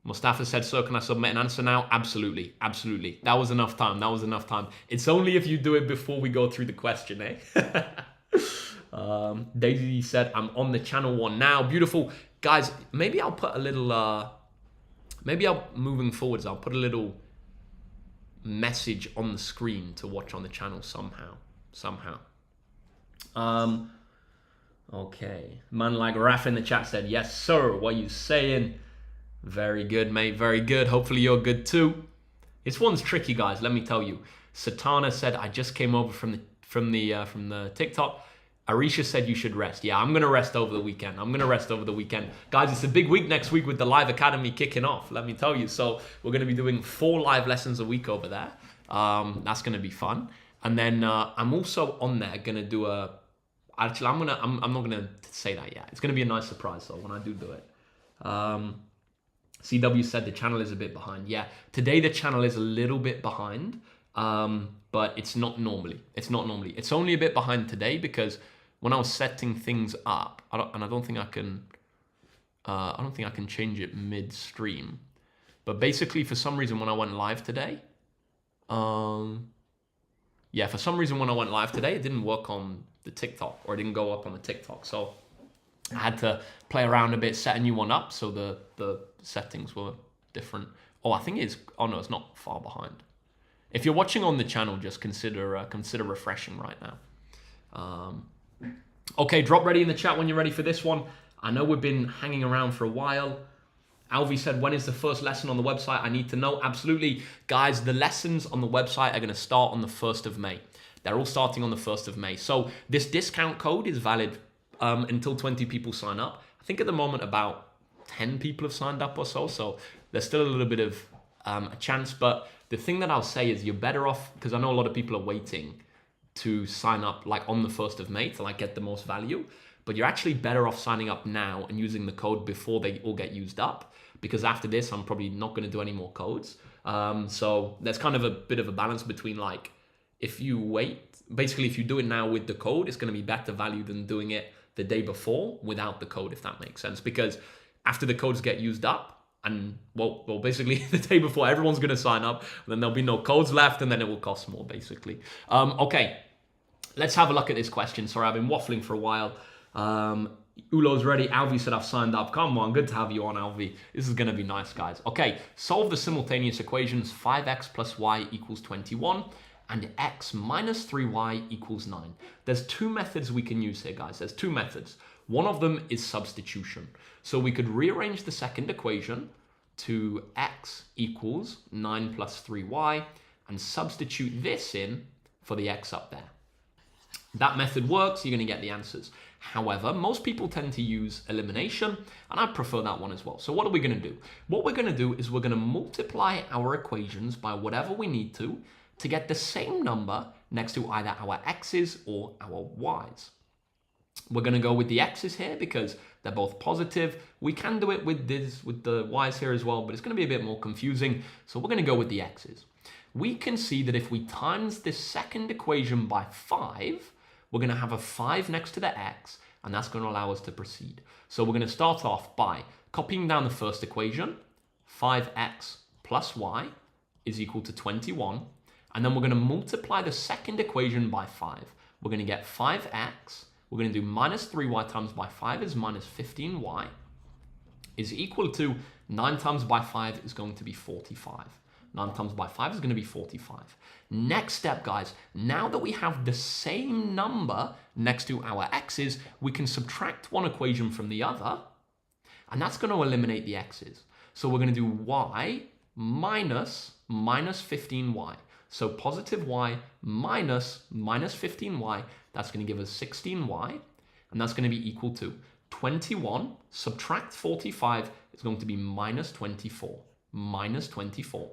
Mustafa said, so can I submit an answer now? Absolutely. Absolutely. That was enough time. That was enough time. It's only if you do it before we go through the question, eh? Daisy said, I'm on the channel 1 now. Beautiful. Guys, maybe I'll put a little... moving forwards, I'll put a little message on the screen to watch on the channel somehow. Okay. Man like Raf in the chat said, yes, sir. What are you saying? Very good, mate. Very good. Hopefully you're good too. This one's tricky, guys. Let me tell you. Satana said, I just came over from the TikTok. Arisha said you should rest. Yeah, I'm going to rest over the weekend. Guys, it's a big week next week with the Live Academy kicking off, let me tell you. So we're going to be doing 4 live lessons a week over there. That's going to be fun. And then I'm also on there going to do a... Actually, I'm not going to say that yet. It's going to be a nice surprise, though, when I do it. CW said the channel is a bit behind. Yeah, today the channel is a little bit behind, but it's not normally. It's only a bit behind today because when I was setting things up, I don't think I can change it midstream. But basically, for some reason, when I went live today, it didn't work on the TikTok, or it didn't go up on the TikTok. So I had to play around a bit, set a new one up, so the settings were different. Oh, I think it's not far behind. If you're watching on the channel, just consider refreshing right now. Okay, drop ready in the chat when you're ready for this one. I know we've been hanging around for a while. Alvi said, when is the first lesson on the website? I need to know. Absolutely. Guys, the lessons on the website are going to start on the 1st of May. They're all starting on the 1st of May. So this discount code is valid until 20 people sign up. I think at the moment about 10 people have signed up or so. So there's still a little bit of a chance. But the thing that I'll say is you're better off, because I know a lot of people are waiting to sign up like on the 1st of May to like get the most value. But you're actually better off signing up now and using the code before they all get used up. Because after this, I'm probably not going to do any more codes. So there's kind of a bit of a balance between like, if you wait, basically if you do it now with the code, it's going to be better value than doing it the day before without the code, if that makes sense. Because after the codes get used up, and well, basically the day before, everyone's going to sign up, and then there'll be no codes left, and then it will cost more, basically. Okay, let's have a look at this question. Sorry, I've been waffling for a while. Ulo's ready. Alvi said I've signed up. Come on, good to have you on, Alvi. This is going to be nice, guys. Okay, solve the simultaneous equations 5x plus y equals 21 and x minus 3y equals 9. There's 2 methods we can use here, guys. There's 2 methods. One of them is substitution. So we could rearrange the second equation to x equals 9 plus 3y and substitute this in for the x up there. That method works, you're going to get the answers. However, most people tend to use elimination, and I prefer that one as well. So what are we going to do? What we're going to do is we're going to multiply our equations by whatever we need to get the same number next to either our x's or our y's. We're going to go with the x's here because they're both positive. We can do it with the y's here as well, but it's going to be a bit more confusing. So we're going to go with the x's. We can see that if we times this second equation by 5, we're going to have a 5 next to the x, and that's going to allow us to proceed. So we're going to start off by copying down the first equation, 5x plus y is equal to 21, and then we're going to multiply the second equation by 5. We're going to get 5x, we're going to do minus 3y times by 5 is minus 15y, is equal to 9 times by 5 is going to be 45. 9 times by 5 is going to be 45. Next step, guys, now that we have the same number next to our x's, we can subtract one equation from the other, and that's going to eliminate the x's. So we're going to do y minus 15y. So positive y minus 15y, that's going to give us 16y, and that's going to be equal to 21, subtract 45 is going to be minus 24. Minus 24.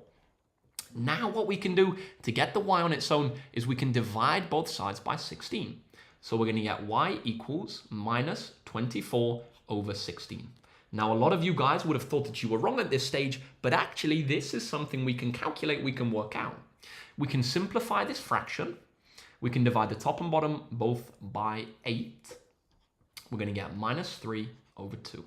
Now what we can do to get the y on its own is we can divide both sides by 16. So we're going to get y equals minus 24 over 16. Now, a lot of you guys would have thought that you were wrong at this stage, but actually this is something we can calculate, we can work out. We can simplify this fraction. We can divide the top and bottom both by 8. We're going to get minus 3 over 2.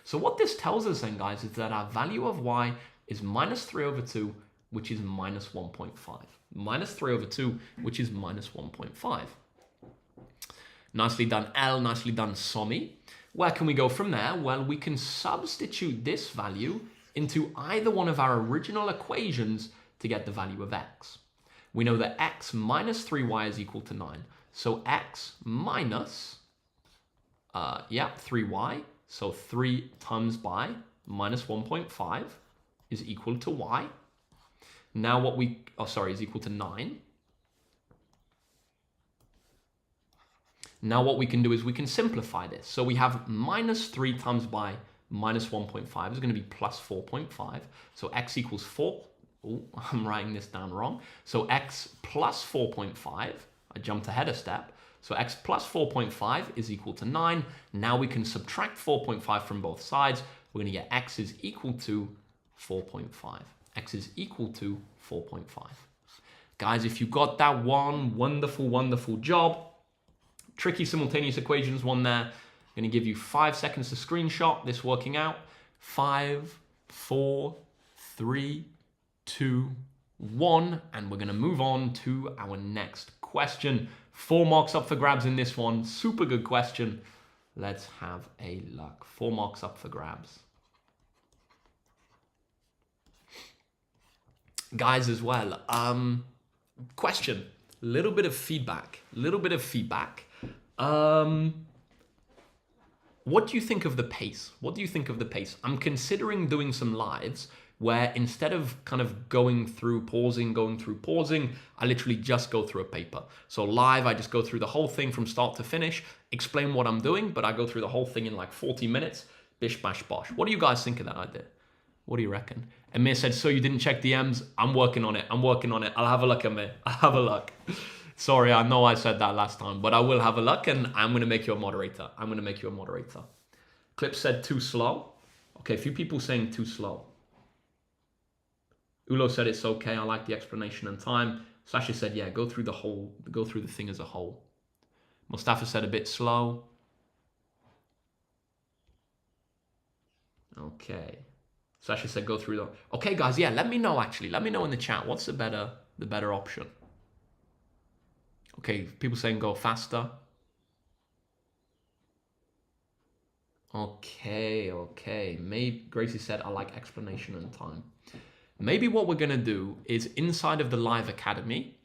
So what this tells us then, guys, is that our value of y is minus 3 over 2, which is minus 1.5. Minus 3 over 2, which is minus 1.5. Nicely done, L. Nicely done, Somi. Where can we go from there? Well, we can substitute this value into either one of our original equations to get the value of x. We know that x minus 3y is equal to 9. So x minus, 3y. So 3 times by minus 1.5 is equal to y. Now what we, is equal to 9. Now what we can do is we can simplify this. So we have minus 3 times by minus 1.5 is going to be plus 4.5. So x equals 4. Oh, I'm writing this down wrong. So x plus 4.5, I jumped ahead a step. So x plus 4.5 is equal to 9. Now we can subtract 4.5 from both sides. We're going to get x is equal to 4.5. X is equal to 4.5. Guys, if you got that one, wonderful, wonderful job. Tricky simultaneous equations one there. I'm going to give you 5 seconds to screenshot this working out. 5, 4, 3, 2, 1. And we're going to move on to our next question. 4 marks up for grabs in this one. Super good question. Let's have a look. 4 marks up for grabs. Guys as well, question, little bit of feedback. What do you think of the pace? I'm considering doing some lives where instead of kind of going through pausing, I literally just go through a paper. So live, I just go through the whole thing from start to finish, explain what I'm doing, but I go through the whole thing in like 40 minutes, bish, bash, bosh. What do you guys think of that idea? What do you reckon? Amir said, so you didn't check DMs? I'm working on it. I'll have a look, Amir. I'll have a look. Sorry, I know I said that last time, but I will have a look and I'm going to make you a moderator. Clip said too slow. Okay, a few people saying too slow. Ulo said it's okay. I like the explanation and time. Sasha said, yeah, go through the thing as a whole. Mustafa said a bit slow. Okay. Sasha said go through the... Okay, guys, yeah, let me know, actually. Let me know in the chat. What's the better option? Okay, people saying go faster. Okay. Maybe Gracie said I like explanation and time. Maybe what we're going to do is inside of the Live Academy,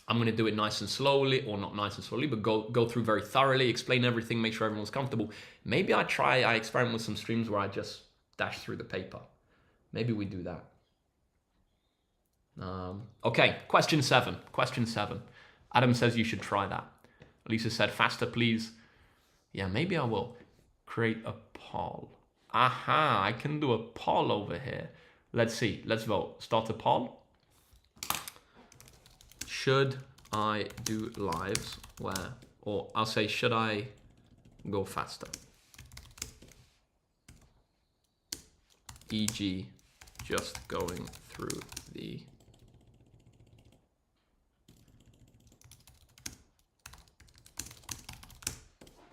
I'm going to do it nice and slowly, or not nice and slowly, but go through very thoroughly, explain everything, make sure everyone's comfortable. Maybe I experiment with some streams where I just dash through the paper. Maybe we do that. Okay, question 7. Adam says you should try that. Lisa said faster, please. Yeah, maybe I will. Create a poll. Aha, I can do a poll over here. Let's see, let's vote. Start a poll. Should I do lives where, or I'll say, should I go faster? E.g. just going through the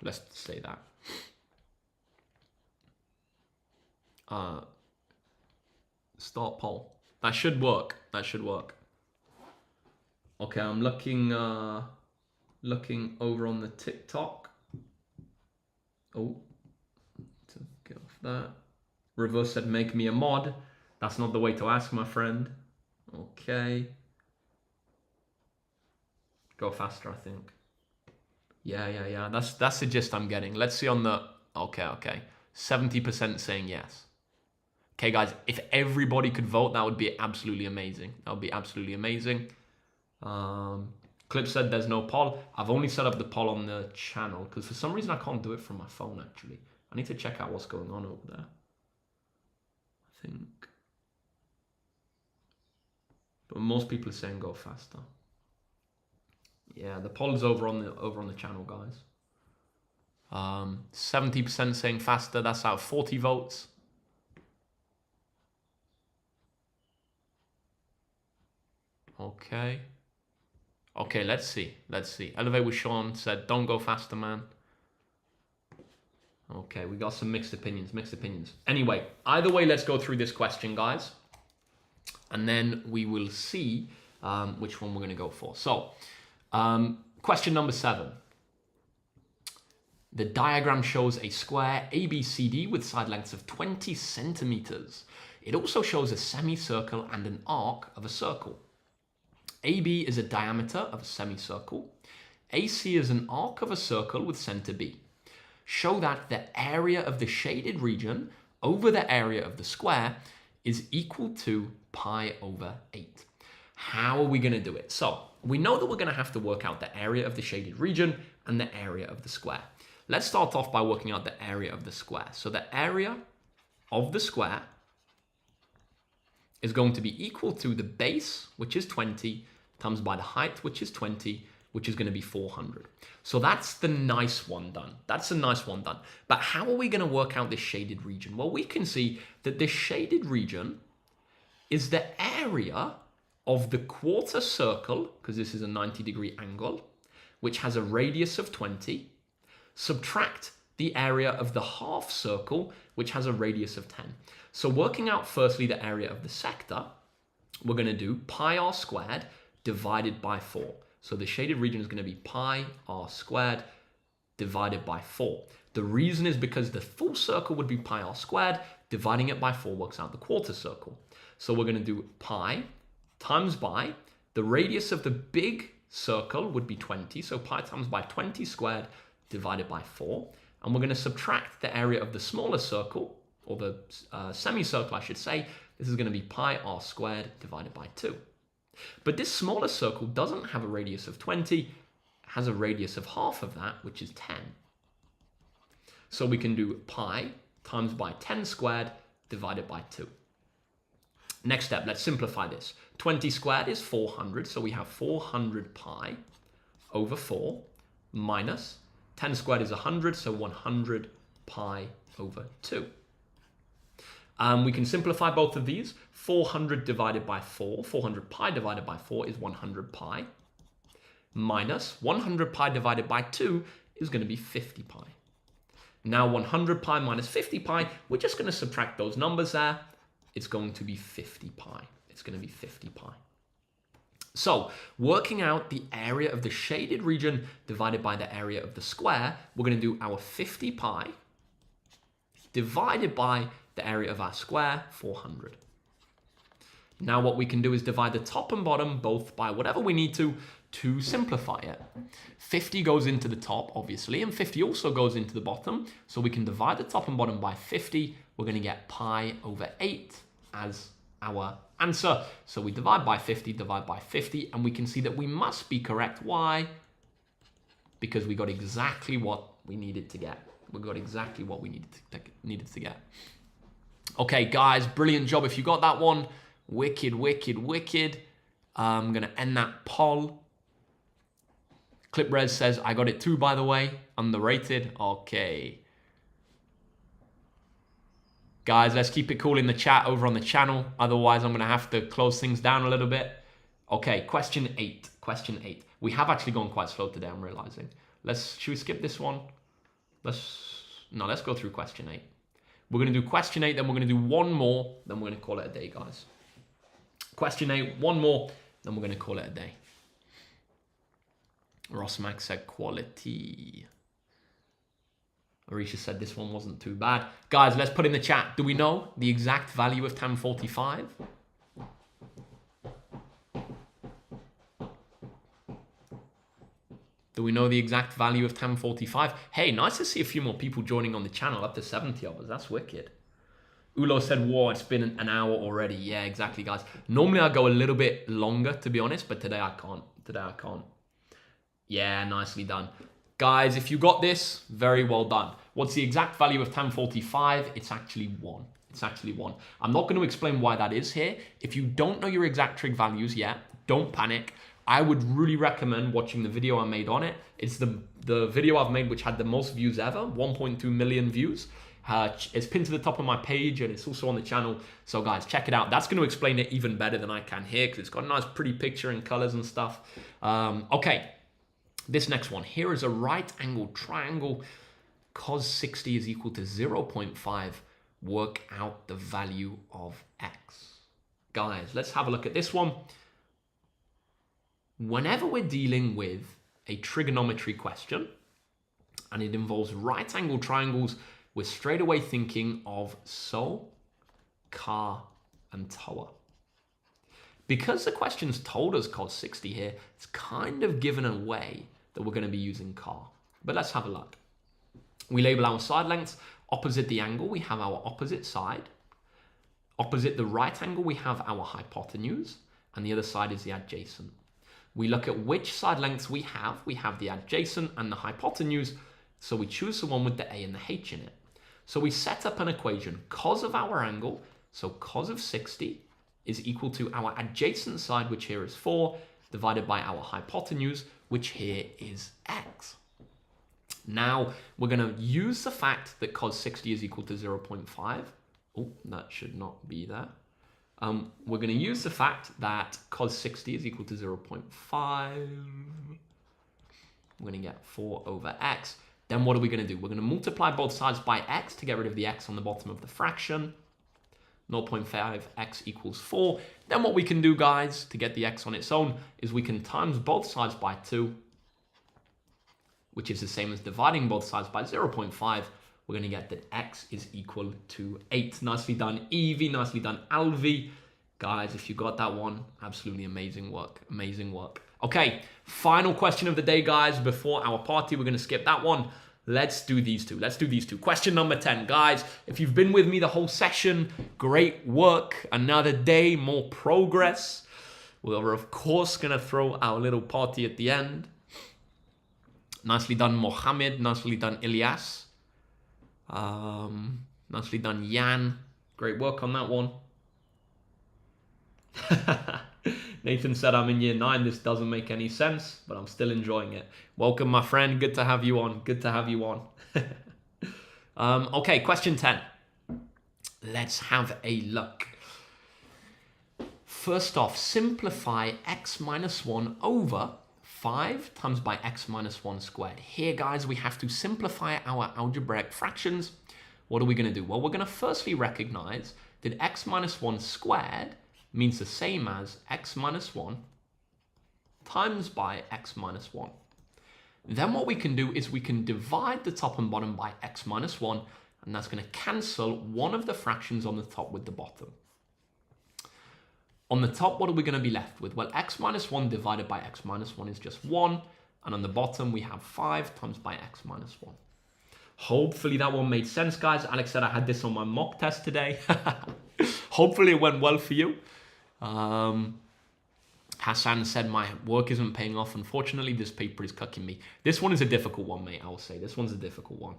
let's say that. Start poll. That should work. That should work. Okay, I'm looking looking over on the TikTok. Oh, to get off that. Reverse said, make me a mod. That's not the way to ask, my friend. Okay. Go faster, I think. Yeah. That's the gist I'm getting. Let's see on the... Okay. 70% saying yes. Okay, guys, if everybody could vote, that would be absolutely amazing. That would be absolutely amazing. Clip said there's no poll. I've only set up the poll on the channel because for some reason I can't do it from my phone, actually. I need to check out what's going on over there. I think. But most people are saying go faster. Yeah, the poll is over on the channel, guys. 70% saying faster. That's out of 40 votes. Okay. Okay, let's see. Elevate with Sean said, don't go faster, man. Okay, we got some mixed opinions. Anyway, either way, let's go through this question, guys. And then we will see which one we're going to go for. So, question number 7. The diagram shows a square ABCD with side lengths of 20 centimeters. It also shows a semicircle and an arc of a circle. AB is a diameter of a semicircle. AC is an arc of a circle with center B. Show that the area of the shaded region over the area of the square is equal to pi over 8. How are we going to do it? So we know that we're going to have to work out the area of the shaded region and the area of the square. Let's start off by working out the area of the square. So the area of the square is going to be equal to the base, which is 20, times by the height, which is 20, which is going to be 400. So that's the nice one done. That's a nice one done. But how are we going to work out this shaded region? Well, we can see that this shaded region is the area of the quarter circle, because this is a 90-degree angle, which has a radius of 20, subtract the area of the half circle, which has a radius of 10. So working out firstly the area of the sector, we're going to do pi r squared divided by 4. So the shaded region is going to be pi r squared divided by 4. The reason is because the full circle would be pi r squared, dividing it by 4 works out the quarter circle. So we're going to do pi times by, the radius of the big circle would be 20, so pi times by 20 squared divided by 4. And we're going to subtract the area of the smaller circle, or the semicircle, I should say. This is going to be pi r squared divided by 2. But this smaller circle doesn't have a radius of 20, has a radius of half of that, which is 10. So we can do pi times by 10 squared divided by 2. Next step, let's simplify this. 20 squared is 400, so we have 400 pi over 4 minus 10 squared is 100, so 100 pi over 2. We can simplify both of these. 400 divided by 4, 400 pi divided by 4 is 100 pi, minus 100 pi divided by 2 is going to be 50 pi. Now 100 pi minus 50 pi, we're just going to subtract those numbers there. It's going to be 50 pi. It's going to be 50 pi. So working out the area of the shaded region divided by the area of the square, we're going to do our 50 pi divided by the area of our square, 400. Now what we can do is divide the top and bottom both by whatever we need to simplify it. 50 goes into the top, obviously, and 50 also goes into the bottom. So we can divide the top and bottom by 50. We're going to get pi over 8 as our answer. So we divide by 50, and we can see that we must be correct. Why? Because we got exactly what we needed to get. We got exactly what we needed to get. Okay, guys, brilliant job. If you got that one, wicked, wicked, wicked. I'm going to end that poll. Cliprez says, I got it too, by the way. Underrated. Okay. Guys, let's keep it cool in the chat over on the channel. Otherwise, I'm going to have to close things down a little bit. Okay, question 8. Question 8. We have actually gone quite slow today, I'm realizing. Should we skip this one? Let's go through question 8. We're going to do question 8, then we're going to do one more, then we're going to call it a day, guys. Question 8, one more, then we're going to call it a day. Ross Max said quality. Arisha said this one wasn't too bad. Guys, let's put in the chat. Do we know the exact value of tan 45? Do we know the exact value of tan 45? Hey, nice to see a few more people joining on the channel, up to 70 of us. That's wicked. Ulo said, whoa, it's been an hour already. Yeah, exactly, guys. Normally I go a little bit longer, to be honest, but today I can't. Today I can't. Yeah, nicely done. Guys, if you got this, very well done. What's the exact value of tan 45? It's actually 1. It's actually 1. I'm not going to explain why that is here. If you don't know your exact trig values yet, don't panic. I would really recommend watching the video I made on it. It's the video I've made which had the most views ever, 1.2 million views. It's pinned to the top of my page and it's also on the channel. So guys, check it out. That's going to explain it even better than I can here because it's got a nice pretty picture and colors and stuff. Okay, this next one. Here is a right angled triangle. Cos 60 is equal to 0.5. Work out the value of x. Guys, let's have a look at this one. Whenever we're dealing with a trigonometry question and it involves right angled triangles, we're straight away thinking of so, car, and toa. Because the question's told us cos 60 here, it's kind of given away that we're going to be using car. But let's have a look. We label our side lengths. Opposite the angle, we have our opposite side. Opposite the right angle, we have our hypotenuse. And the other side is the adjacent. We look at which side lengths we have. We have the adjacent and the hypotenuse. So we choose the one with the a and the h in it. So we set up an equation. Cos of our angle, so cos of 60, is equal to our adjacent side, which here is 4, divided by our hypotenuse, which here is x. Now, we're going to use the fact that cos 60 is equal to 0.5. Oh, that should not be there. We're going to use the fact that cos 60 is equal to 0.5. We're going to get 4 over x. Then what are we going to do? We're going to multiply both sides by x to get rid of the x on the bottom of the fraction. 0.5x equals 4. Then what we can do, guys, to get the x on its own is we can times both sides by 2, which is the same as dividing both sides by 0.5. We're going to get that x is equal to 8. Nicely done, Evie. Nicely done, Alvi. Guys, if you got that one, absolutely amazing work. Amazing work. Okay, final question of the day, guys. Before our party, we're going to skip that one. Let's do these two. Let's do these two. Question number 10. Guys, if you've been with me the whole session, great work. Another day, more progress. We're, of course, going to throw our little party at the end. Nicely done, Mohammed. Nicely done, Ilyas. Nicely done, Jan. Great work on that one. Nathan said, I'm in year 9. This doesn't make any sense, but I'm still enjoying it. Welcome, my friend. Good to have you on. Good to have you on. Okay, question 10. Let's have a look. First off, simplify x minus 1 over 5 times by x minus 1 squared. Here, guys, we have to simplify our algebraic fractions. What are we going to do? Well, we're going to firstly recognize that x minus 1 squared means the same as x minus 1 times by x minus 1. Then what we can do is we can divide the top and bottom by x minus 1, and that's going to cancel one of the fractions on the top with the bottom. On the top, what are we going to be left with? Well, x minus 1 divided by x minus 1 is just 1, and on the bottom we have 5 times by x minus 1. Hopefully that one made sense, guys. Alex said I had this on my mock test today. Hopefully it went well for you. Hassan said my work isn't paying off. Unfortunately, this paper is cucking me. This one is a difficult one, mate, I will say. This one's a difficult one.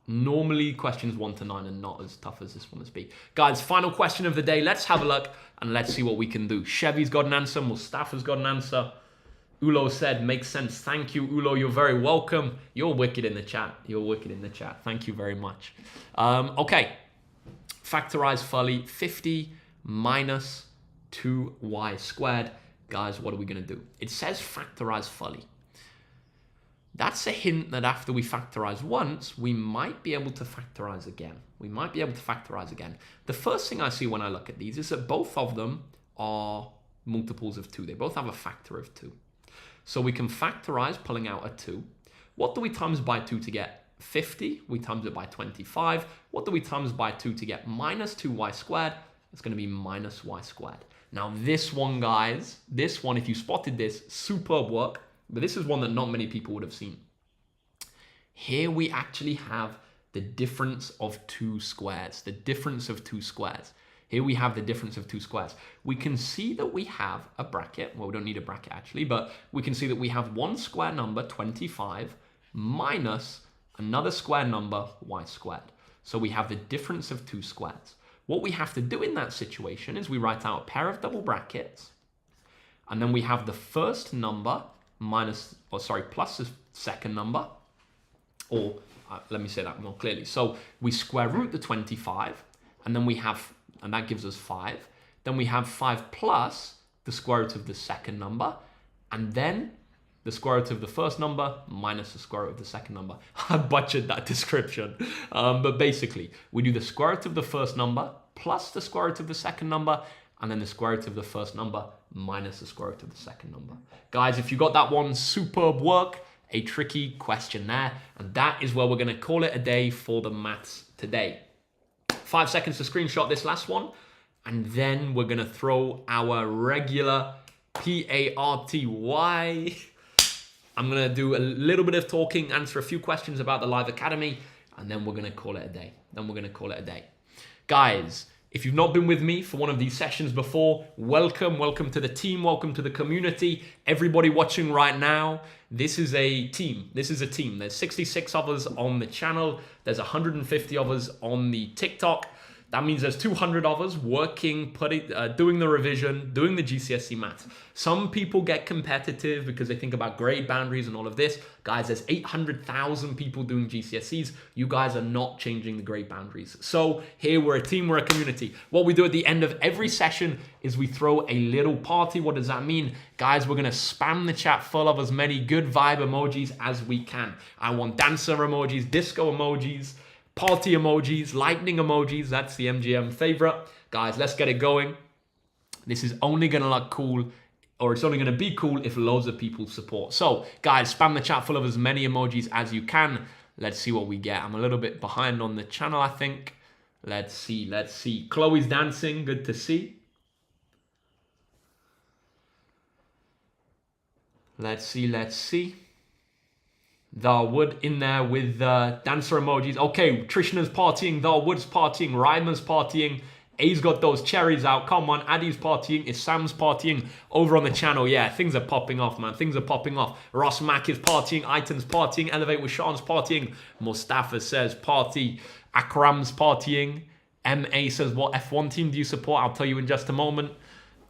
Normally, questions 1 to 9 are not as tough as this one has been. Guys, final question of the day. Let's have a look and let's see what we can do. Chevy's got an answer. Mustafa's got an answer. Ulo said, makes sense. Thank you, Ulo. You're very welcome. You're wicked in the chat. You're wicked in the chat. Thank you very much. Okay. Factorize fully. 50 minus 2y squared. Guys, what are we going to do? It says factorize fully. That's a hint that after we factorize once, we might be able to factorize again. We might be able to factorize again. The first thing I see when I look at these is that both of them are multiples of 2. They both have a factor of 2. So we can factorize pulling out a 2. What do we times by 2 to get 50? We times it by 25. What do we times by 2 to get minus 2y squared? It's going to be minus y squared. Now this one, guys, this one, if you spotted this, superb work. But this is one that not many people would have seen. Here we actually have the difference of 2 squares. The difference of 2 squares. Here we have the difference of 2 squares. We can see that we have a bracket. Well, we don't need a bracket actually, but we can see that we have one square number, 25, minus another square number, y squared. So we have the difference of 2 squares. What we have to do in that situation is we write out a pair of double brackets, and then we have the first number plus the second number, or let me say that more clearly. So we square root the 25, and then we have, and that gives us 5. Then we have 5 plus the square root of the second number, and then the square root of the first number minus the square root of the second number. I butchered that description. But basically, we do the square root of the first number plus the square root of the second number, and then the square root of the first number minus the square root of the second number. Guys, if you got that one, superb work. A tricky question there. And that is where we're going to call it a day for the maths today. 5 seconds to screenshot this last one. And then we're going to throw our regular PARTY. I'm going to do a little bit of talking, answer a few questions about the Live Academy, and then we're going to call it a day. Guys, if you've not been with me for one of these sessions before, welcome to the team, welcome to the community. Everybody watching right now, this is a team. There's 66 of us on the channel. There's 150 of us on the TikTok. That means there's 200 of us working, doing the revision, doing the GCSE maths. Some people get competitive because they think about grade boundaries and all of this. Guys, there's 800,000 people doing GCSEs. You guys are not changing the grade boundaries. So here we're a team, we're a community. What we do at the end of every session is we throw a little party. What does that mean? Guys, we're gonna spam the chat full of as many good vibe emojis as we can. I want dancer emojis, disco emojis, party emojis, lightning emojis. That's the MGM favorite. Guys, let's get it going. This is only going to look cool, or it's only going to be cool if loads of people support. So, guys, spam the chat full of as many emojis as you can. Let's see what we get. I'm a little bit behind on the channel, I think. Let's see. Chloe's dancing. Good to see. Let's see. Darwood in there with dancer emojis. Okay, Trishna's partying, Darwood's partying, Ryman's partying, A's got those cherries out. Come on, Addy's partying, Isam's partying over on the channel. Yeah, things are popping off, man. Things are popping off. Ross Mack is partying, Iton's partying, Elevate with Sean's partying, Mustafa says party, Akram's partying, MA says what F1 team do you support? I'll tell you in just a moment.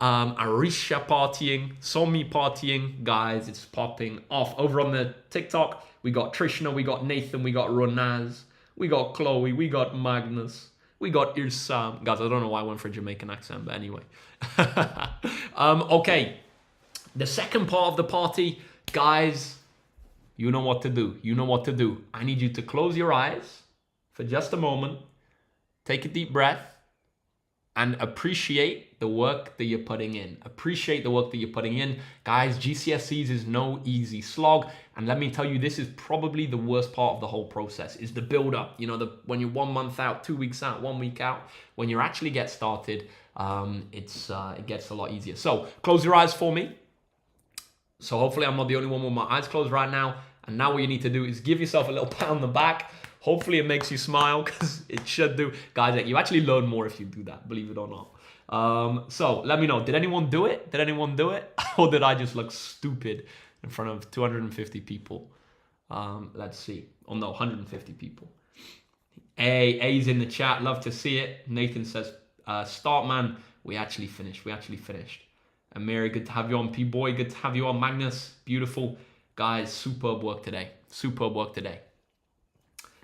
Arisha partying, Somi partying. Guys, it's popping off. Over on the TikTok, we got Trishna, we got Nathan, we got Ronaz, we got Chloe, we got Magnus, we got Irsam. Guys, I don't know why I went for a Jamaican accent, but anyway. Okay, the second part of the party, guys, you know what to do. I need you to close your eyes for just a moment, take a deep breath, and appreciate the work that you're putting in. Guys, GCSEs is no easy slog. And let me tell you, this is probably the worst part of the whole process, is the build up. You know, when you're 1 month out, 2 weeks out, 1 week out, when you actually get started, it gets a lot easier. So close your eyes for me. So hopefully I'm not the only one with my eyes closed right now. And now what you need to do is give yourself a little pat on the back. Hopefully it makes you smile, because it should do. Guys, you actually learn more if you do that, believe it or not. So let me know, did anyone do it? Or did I just look stupid in front of 250 people? Let's see. Oh no, 150 people. A's in the chat, love to see it. Nathan says, start man, we actually finished. Amiri, good to have you on. P-Boy, good to have you on. Magnus, beautiful. Guys, superb work today. Superb work today.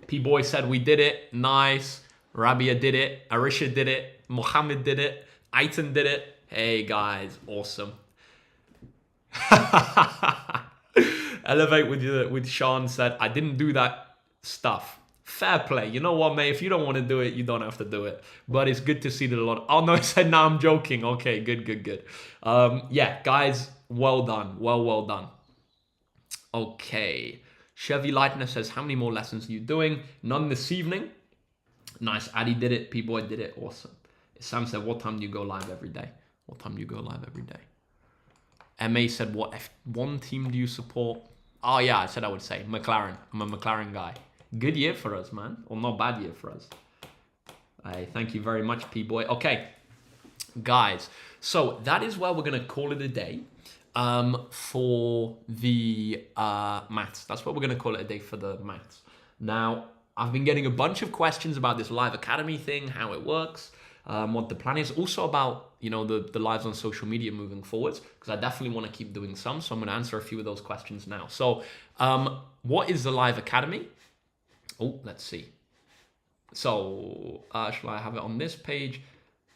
P-Boy said we did it. Nice. Rabia did it. Arisha did it. Mohammed did it. Aitan did it. Hey, guys, awesome. Elevate with Sean said, I didn't do that stuff. Fair play. You know what, mate? If you don't want to do it, you don't have to do it. But it's good to see that a lot. Oh, no, I said, no, I'm joking. Okay, good. Yeah, guys, well done. Well done. Okay. Chevy Lightner says, how many more lessons are you doing? None this evening. Nice. Addy did it. P-Boy did it. Awesome. Sam said, what time do you go live every day? What time do you go live every day? MA said, what F1 team do you support? Oh, yeah, I said I would say McLaren. I'm a McLaren guy. Good year for us, man. Or not bad year for us. Thank you very much, P-Boy. Okay, guys. So that is where we're going to call it a day for the maths. That's what we're going to call it a day for the maths. Now, I've been getting a bunch of questions about this Live Academy thing, how it works, what the plan is. Also about, you know, the lives on social media moving forwards, because I definitely want to keep doing some. So I'm going to answer a few of those questions now. So what is the Live Academy? Oh, let's see. So shall I have it on this page?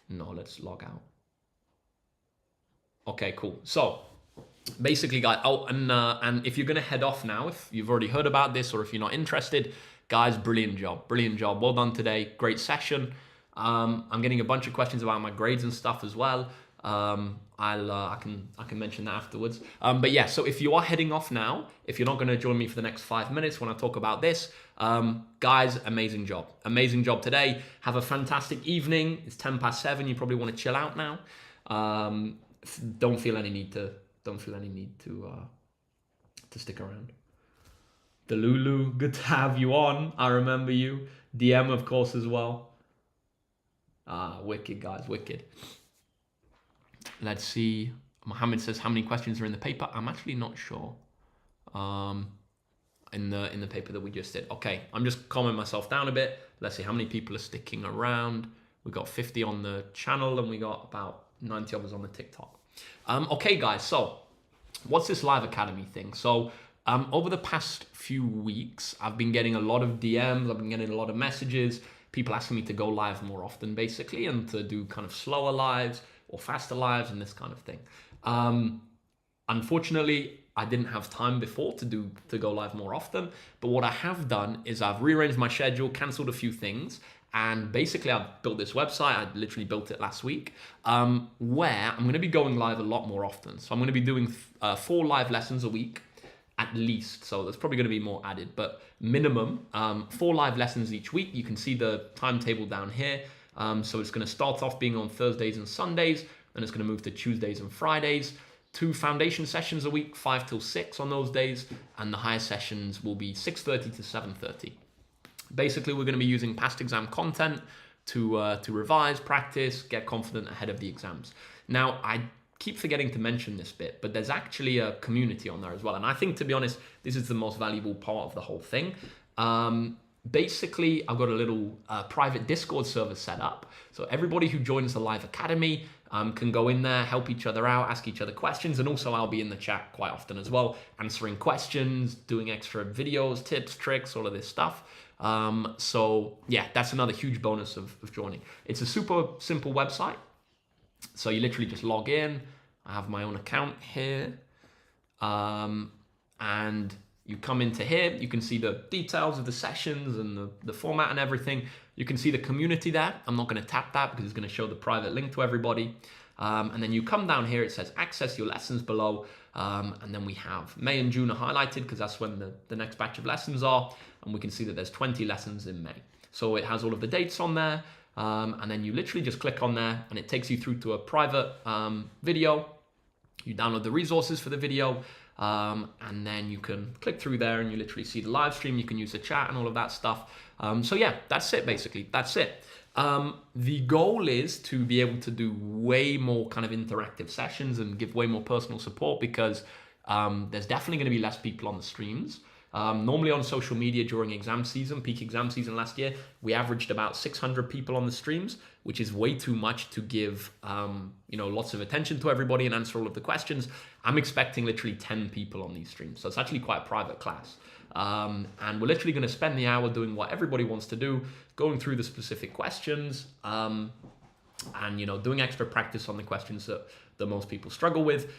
No, let's log out. Okay, cool. So basically, guys, and if you're going to head off now, if you've already heard about this or if you're not interested, guys, brilliant job. Well done today. Great session. I'm getting a bunch of questions about my grades and stuff as well. I can mention that afterwards. But yeah, so if you are heading off now, if you're not going to join me for the next 5 minutes when I talk about this, guys, amazing job today. Have a fantastic evening. It's 7:10. You probably want to chill out now. Don't feel any need to stick around. The Lulu, good to have you on. I remember you. DM, of course, as well. Wicked, guys, wicked. Let's see. Mohammed says, how many questions are in the paper? I'm actually not sure. In the paper that we just did. Okay, I'm just calming myself down a bit. Let's see how many people are sticking around. We got 50 on the channel and we got about 90 of us on the TikTok. Okay, guys, so what's this Live Academy thing? So over the past few weeks, I've been getting a lot of DMs. I've been getting a lot of messages. People asking me to go live more often, basically, and to do kind of slower lives or faster lives and this kind of thing. Unfortunately, I didn't have time before to go live more often. But what I have done is I've rearranged my schedule, cancelled a few things, and basically I've built this website. I literally built it last week, where I'm going to be going live a lot more often. So I'm going to be doing 4 live lessons a week. At least, so there's probably going to be more added, but minimum 4 live lessons each week. You can see the timetable down here. So it's going to start off being on Thursdays and Sundays, and it's going to move to Tuesdays and Fridays. 2 foundation sessions a week, 5 till 6 on those days, and the higher sessions will be 6:30 to 7:30. Basically, we're going to be using past exam content to revise, practice, get confident ahead of the exams. Now, I keep forgetting to mention this bit, but there's actually a community on there as well. And I think, to be honest, this is the most valuable part of the whole thing. Basically, I've got a little private Discord server set up. So everybody who joins the Live Academy can go in there, help each other out, ask each other questions. And also I'll be in the chat quite often as well, answering questions, doing extra videos, tips, tricks, all of this stuff. So yeah, that's another huge bonus of joining. It's a super simple website. So you literally just log in. I have my own account here. And you come into here. You can see the details of the sessions and the format and everything. You can see the community there. I'm not going to tap that because it's going to show the private link to everybody. And then you come down here. It says access your lessons below. And then we have May and June are highlighted because that's when the next batch of lessons are. And we can see that there's 20 lessons in May. So it has all of the dates on there. And then you literally just click on there and it takes you through to a private video. You download the resources for the video, and then you can click through there and you literally see the live stream. You can use the chat and all of that stuff. So yeah, that's it basically. That's it. The goal is to be able to do way more kind of interactive sessions and give way more personal support because there's definitely going to be less people on the streams. Normally on social media during exam season, peak exam season last year, we averaged about 600 people on the streams, which is way too much to give lots of attention to everybody and answer all of the questions. I'm expecting literally 10 people on these streams. So it's actually quite a private class. And we're literally going to spend the hour doing what everybody wants to do, going through the specific questions, and doing extra practice on the questions that most people struggle with.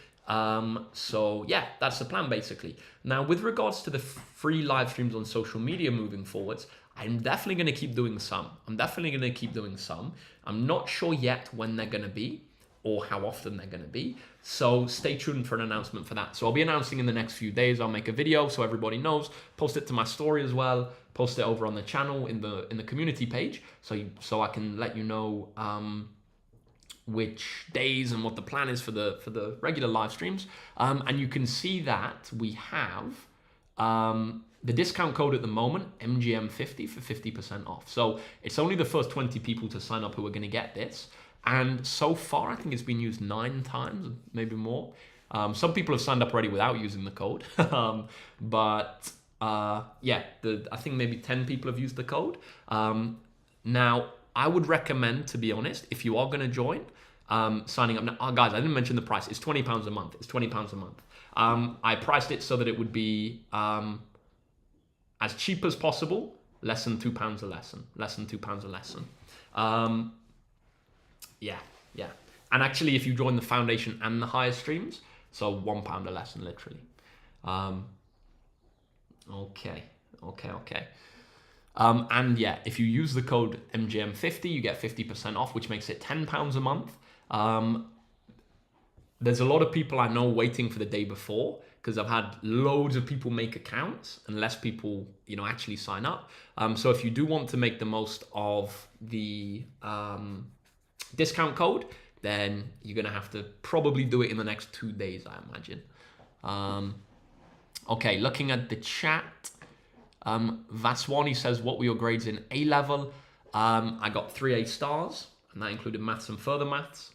So yeah, that's the plan basically. Now, with regards to the free live streams on social media moving forwards, I'm definitely going to keep doing some. I'm not sure yet when they're going to be or how often they're going to be. So stay tuned for an announcement for that. So I'll be announcing in the next few days. I'll make a video so everybody knows, post it to my story as well, post it over on the channel in the community page. So I can let you know, which days and what the plan is for the regular live streams. And you can see that we have the discount code at the moment, MGM50 for 50% off. So it's only the first 20 people to sign up who are going to get this. And so far, I think it's been used 9 times, maybe more. Some people have signed up already without using the code. But I think maybe 10 people have used the code. Now, I would recommend, to be honest, if you are going to join, signing up. Now, guys, I didn't mention the price. It's £20 a month. It's £20 a month. I priced it so that it would be as cheap as possible, less than £2 a lesson. Yeah. And actually, if you join the foundation and the higher streams, so £1 a lesson, literally. Okay. And yeah, if you use the code MGM50, you get 50% off, which makes it £10 a month. There's a lot of people I know waiting for the day before, because I've had loads of people make accounts and less people, actually sign up. So if you do want to make the most of the discount code, then you're going to have to probably do it in the next 2 days, I imagine. Okay, looking at the chat. Vaswani says, what were your grades in A-level? I got 3 A stars, and that included maths and further maths.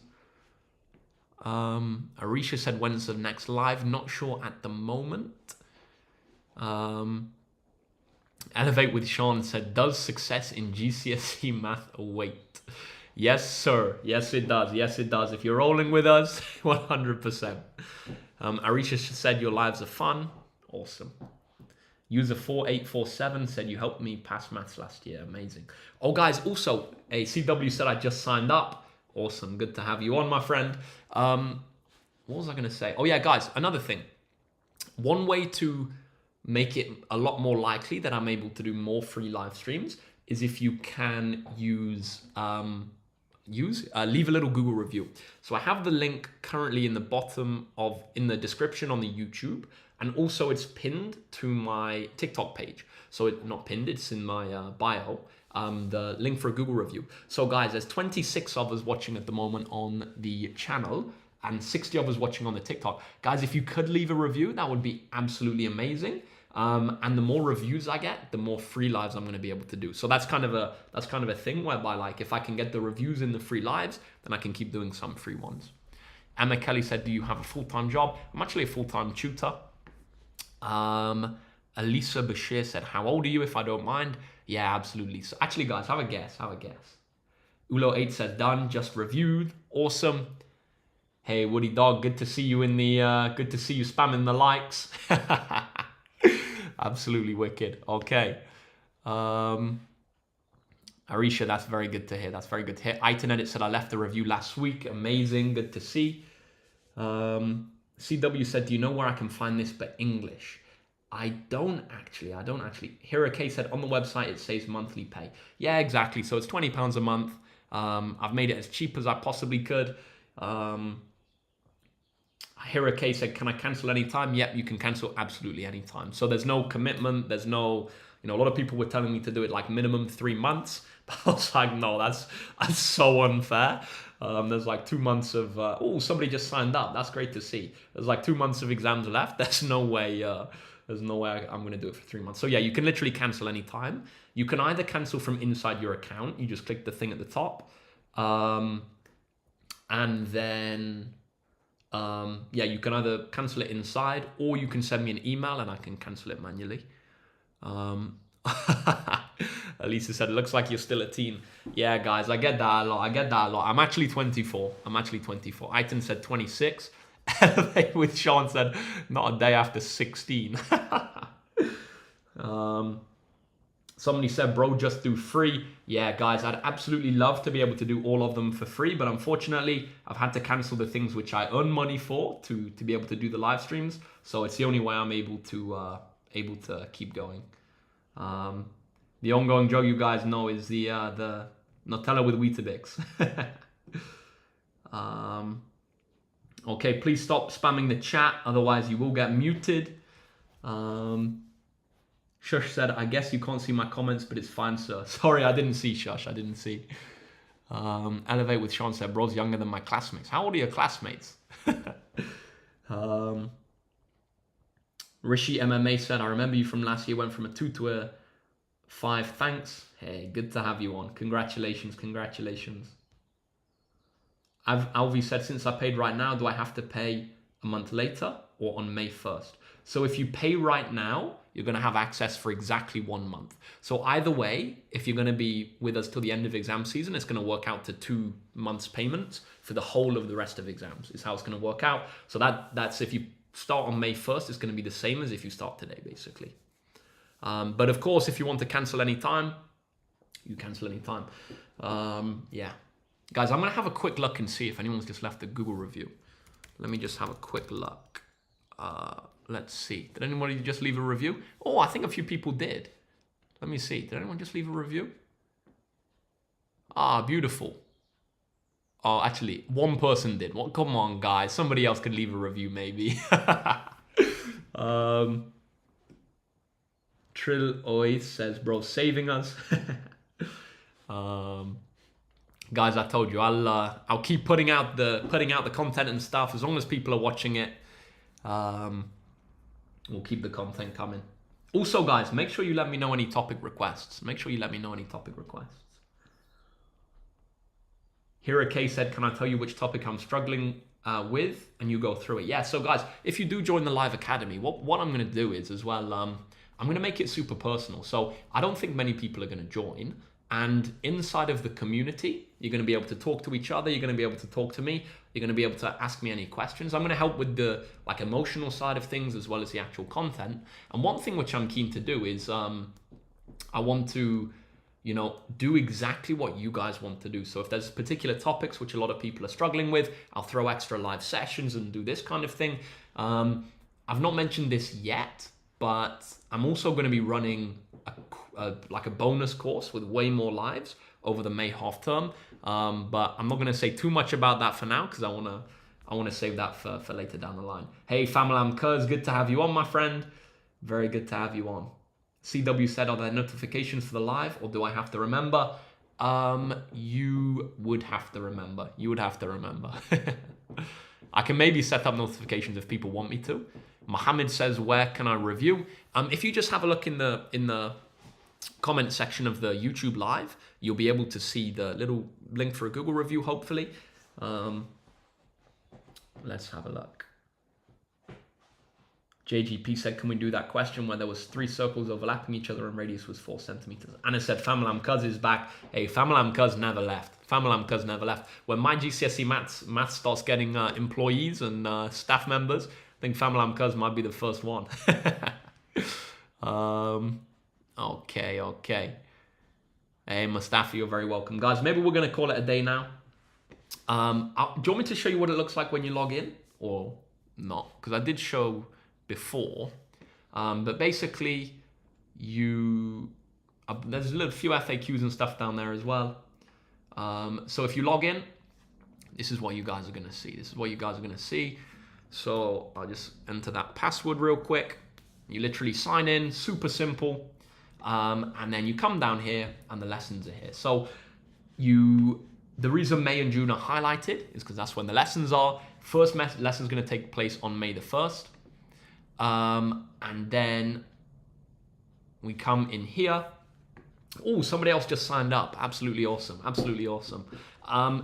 Arisha said, when's the next live? Not sure at the moment. Elevate with Sean said, does success in GCSE math await? Yes, sir. Yes, it does. If you're rolling with us, 100%. Arisha said, your lives are fun. Awesome. User 4847 said, you helped me pass maths last year. Amazing. Oh, guys, also, a CW said I just signed up. Awesome. Good to have you on, my friend. What was I going to say? Oh, yeah, guys, another thing. One way to make it a lot more likely that I'm able to do more free live streams is if you can leave a little Google review. So I have the link currently in the description on the YouTube. And also it's pinned to my TikTok page. So it's not pinned, it's in my bio, the link for a Google review. So guys, there's 26 of us watching at the moment on the channel and 60 of us watching on the TikTok. Guys, if you could leave a review, that would be absolutely amazing. And the more reviews I get, the more free lives I'm going to be able to do. So that's kind of a thing whereby, like, if I can get the reviews in the free lives, then I can keep doing some free ones. Emma Kelly said, do you have a full-time job? I'm actually a full-time tutor. Elisa Bashir said, how old are you, if I don't mind? Yeah, absolutely. So actually, guys, have a guess. Ulo8 says, done, just reviewed. Awesome. Hey, Woody Dog, good to see you good to see you spamming the likes. Absolutely wicked. Okay. Arisha, that's very good to hear. Iton Edit said, I left a review last week. Amazing. Good to see. CW said, do you know where I can find this but English? I don't actually. Hira K said, on the website it says monthly pay. Yeah, exactly. So it's £20 a month. I've made it as cheap as I possibly could. Hira K said, can I cancel anytime? Yep, you can cancel absolutely anytime. So there's no commitment. There's no, a lot of people were telling me to do it like minimum 3 months. But I was like, no, that's so unfair. There's like 2 months of, somebody just signed up. That's great to see. There's like 2 months of exams left. There's no way I'm going to do it for 3 months. So yeah, you can literally cancel anytime. You can either cancel from inside your account. You just click the thing at the top. And then, you can either cancel it inside or you can send me an email and I can cancel it manually. Elisa said, looks like you're still a teen. Yeah, guys, I get that a lot. I get that a lot. I'm actually 24. Aiton said 26. Elevate with Sean said, not a day after 16. Somebody said, bro, just do free. Yeah, guys, I'd absolutely love to be able to do all of them for free, but unfortunately, I've had to cancel the things which I earn money for to be able to do the live streams. So it's the only way I'm able to keep going. The ongoing joke you guys know is the Nutella with Weetabix. Okay, please stop spamming the chat, otherwise you will get muted. Shush said, I guess you can't see my comments, but it's fine, sir. Sorry, I didn't see, Shush. I didn't see. Elevate with Sean said, bro's younger than my classmates. How old are your classmates? Rishi MMA said, I remember you from last year, went from a 2 to a 5. Thanks. Hey, good to have you on. Congratulations, congratulations. Alvi said, since I paid right now, do I have to pay a month later or on May 1st? So if you pay right now, you're going to have access for exactly 1 month. So either way, if you're going to be with us till the end of exam season, it's going to work out to 2 months payments for the whole of the rest of exams is how it's going to work out. So that's if you start on May 1st, it's going to be the same as if you start today, basically. But of course, if you want to cancel any time, you cancel any time. Yeah. Guys, I'm going to have a quick look and see if anyone's just left a Google review. Let me just have a quick look. Let's see. Did anybody just leave a review? Oh, I think a few people did. Let me see. Did anyone just leave a review? Ah, beautiful. Oh, actually, one person did. Well, come on, guys. Somebody else could leave a review, maybe. Trill always says, bro, saving us. Guys, I told you, I'll keep putting out the content and stuff as long as people are watching it. We'll keep the content coming. Also, guys, make sure you let me know any topic requests. Hirake said, can I tell you which topic I'm struggling with? And you go through it. Yeah, so guys, if you do join the live academy, what I'm going to do is as well, I'm going to make it super personal. So I don't think many people are going to join. And inside of the community, you're going to be able to talk to each other. You're going to be able to talk to me. You're going to be able to ask me any questions. I'm going to help with the emotional side of things as well as the actual content. And one thing which I'm keen to do is I want to, do exactly what you guys want to do. So if there's particular topics which a lot of people are struggling with, I'll throw extra live sessions and do this kind of thing. I've not mentioned this yet, but I'm also going to be running a bonus course with way more lives over the May half term. But I'm not going to say too much about that for now because I want to save that for later down the line. Hey, Famalam Cuz, good to have you on, my friend. Very good to have you on. CW said, are there notifications for the live or do I have to remember? You would have to remember. I can maybe set up notifications if people want me to. Mohammed says, where can I review? If you just have a look in the comment section of the YouTube live, you'll be able to see the little link for a Google review, hopefully. Let's have a look. JGP said, can we do that question where there was 3 circles overlapping each other and radius was 4 centimeters? Anna said, Famalam Cuz is back. Hey, Famalam Cuz never left. When my GCSE maths starts getting employees and staff members, I think Famalam Cuz might be the first one. Okay. Hey, Mustafa, you're very welcome. Guys, maybe we're going to call it a day now. Do you want me to show you what it looks like when you log in or not? Because I did show before. But basically, there's a few FAQs and stuff down there as well. So if you log in, this is what you guys are going to see. So I'll just enter that password real quick. You literally sign in, super simple. And then you come down here and the lessons are here. So the reason May and June are highlighted is because that's when the lessons are. First lesson is going to take place on May the 1st. And then we come in here. Oh, somebody else just signed up. Absolutely awesome.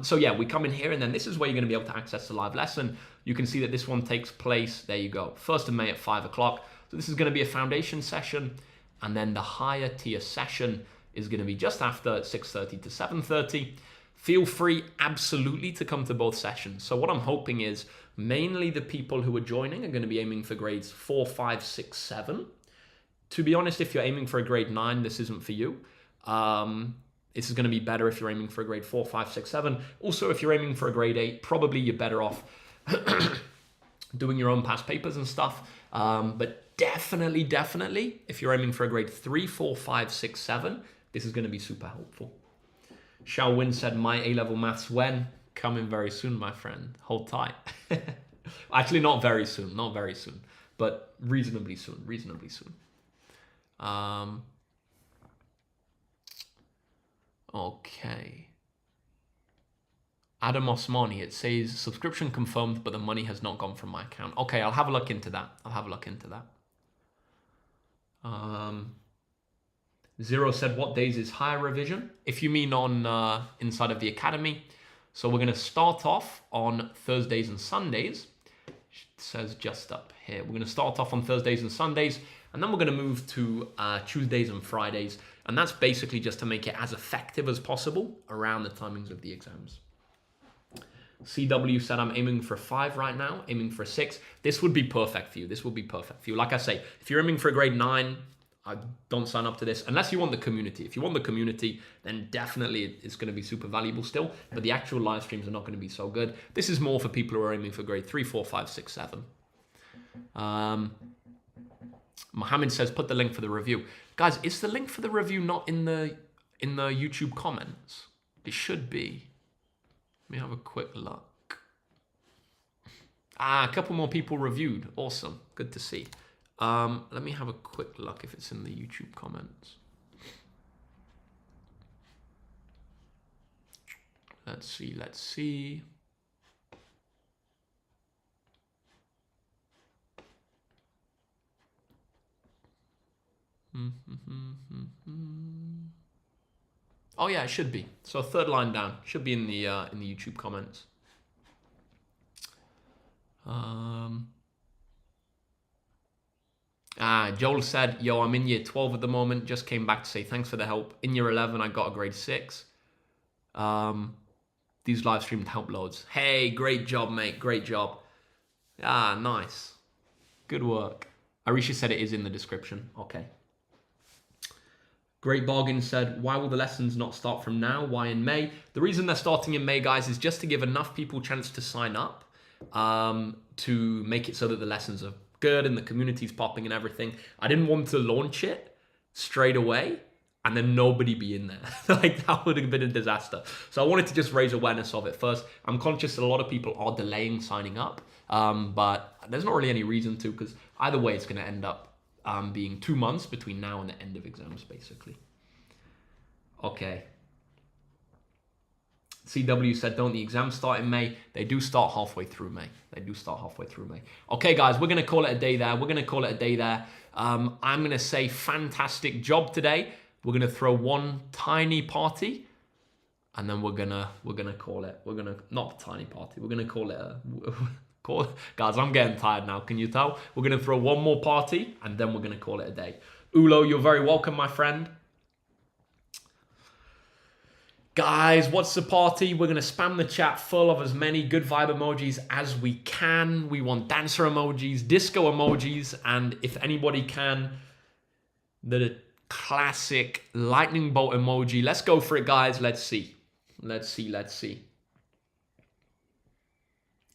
So yeah, we come in here and then this is where you're going to be able to access the live lesson. You can see that this one takes place, there you go, 1st of May at 5 o'clock. So this is going to be a foundation session. And then the higher tier session is going to be just after 6:30 to 7:30. Feel free absolutely to come to both sessions. So what I'm hoping is mainly the people who are joining are going to be aiming for grades 4, 5, 6, 7. To be honest, if you're aiming for a grade 9, this isn't for you. This is going to be better if you're aiming for a grade 4, 5, 6, 7. Also, if you're aiming for a grade 8, probably you're better off doing your own past papers and stuff. But definitely, if you're aiming for a grade 3, 4, 5, 6, 7, this is going to be super helpful. Xiao Win said, my A-level maths when? Coming very soon, my friend. Hold tight. Actually, not very soon, but reasonably soon. Okay. Adam Osmani, it says subscription confirmed, but the money has not gone from my account. Okay, I'll have a look into that. Zero said, what days is higher revision? If you mean on inside of the academy. So we're going to start off on Thursdays and Sundays. It says just up here. We're going to start off on Thursdays and Sundays, and then we're going to move to Tuesdays and Fridays. And that's basically just to make it as effective as possible around the timings of the exams. CW said, I'm aiming for 5 right now, aiming for 6. This would be perfect for you. Like I say, if you're aiming for a grade 9, I don't sign up to this unless you want the community. If you want the community, then definitely it's going to be super valuable still. But the actual live streams are not going to be so good. This is more for people who are aiming for grade 3, 4, 5, 6, 7. Mohammed says, put the link for the review. Guys, is the link for the review not in the YouTube comments? It should be. Let me have a quick look. A couple more people reviewed. Awesome. Good to see. Let me have a quick look if it's in the YouTube comments. Let's see. Oh yeah, it should be. So third line down should be in the YouTube comments. Joel said, yo, I'm in year 12 at the moment. Just came back to say thanks for the help. In year 11, I got a grade 6. These live streams help loads. Hey, great job, mate. Great job. Nice. Good work. Arisha said it is in the description. Okay. Great Bargain said, why will the lessons not start from now? Why in May? The reason they're starting in May, guys, is just to give enough people a chance to sign up to make it so that the lessons are good and the community's popping and everything. I didn't want to launch it straight away and then nobody be in there. Like, that would have been a disaster. So I wanted to just raise awareness of it first. I'm conscious that a lot of people are delaying signing up, but there's not really any reason to, because either way, it's going to end up being 2 months between now and the end of exams, basically. Okay. CW said, don't the exams start in May? They do start halfway through May. Okay, guys, we're going to call it a day there. I'm going to say fantastic job today. We're going to throw one tiny party, and then we're going to call it. We're going to, not a tiny party. We're going to call it a... Guys, I'm getting tired now. Can you tell? We're going to throw one more party, and then we're going to call it a day. Ulo, you're very welcome, my friend. Guys, what's the party? We're going to spam the chat full of as many good vibe emojis as we can. We want dancer emojis, disco emojis, and if anybody can, the classic lightning bolt emoji. Let's go for it, guys. Let's see.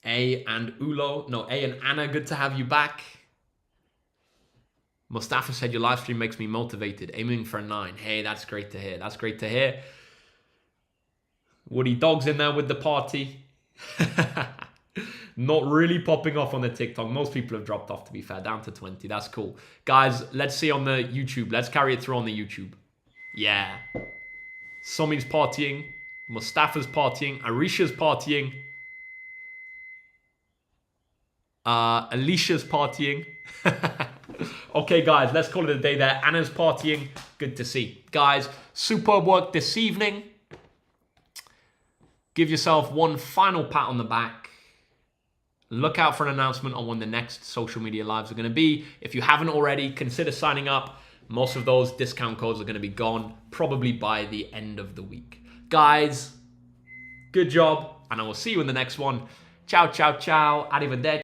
A and Anna, good to have you back. Mustafa said, your live stream makes me motivated. Aiming for a 9. Hey, that's great to hear. Woody Dog's in there with the party. Not really popping off on the TikTok. Most people have dropped off, to be fair. Down to 20. That's cool. Guys, let's see on the YouTube. Let's carry it through on the YouTube. Yeah. Somi's partying. Mustafa's partying. Arisha's partying. Alicia's partying. Okay, guys, let's call it a day there. Anna's partying. Good to see. Guys, superb work this evening. Give yourself one final pat on the back. Look out for an announcement on when the next social media lives are going to be. If you haven't already, consider signing up. Most of those discount codes are going to be gone probably by the end of the week. Guys, good job, and I will see you in the next one. Ciao, ciao, ciao. Arrivederci.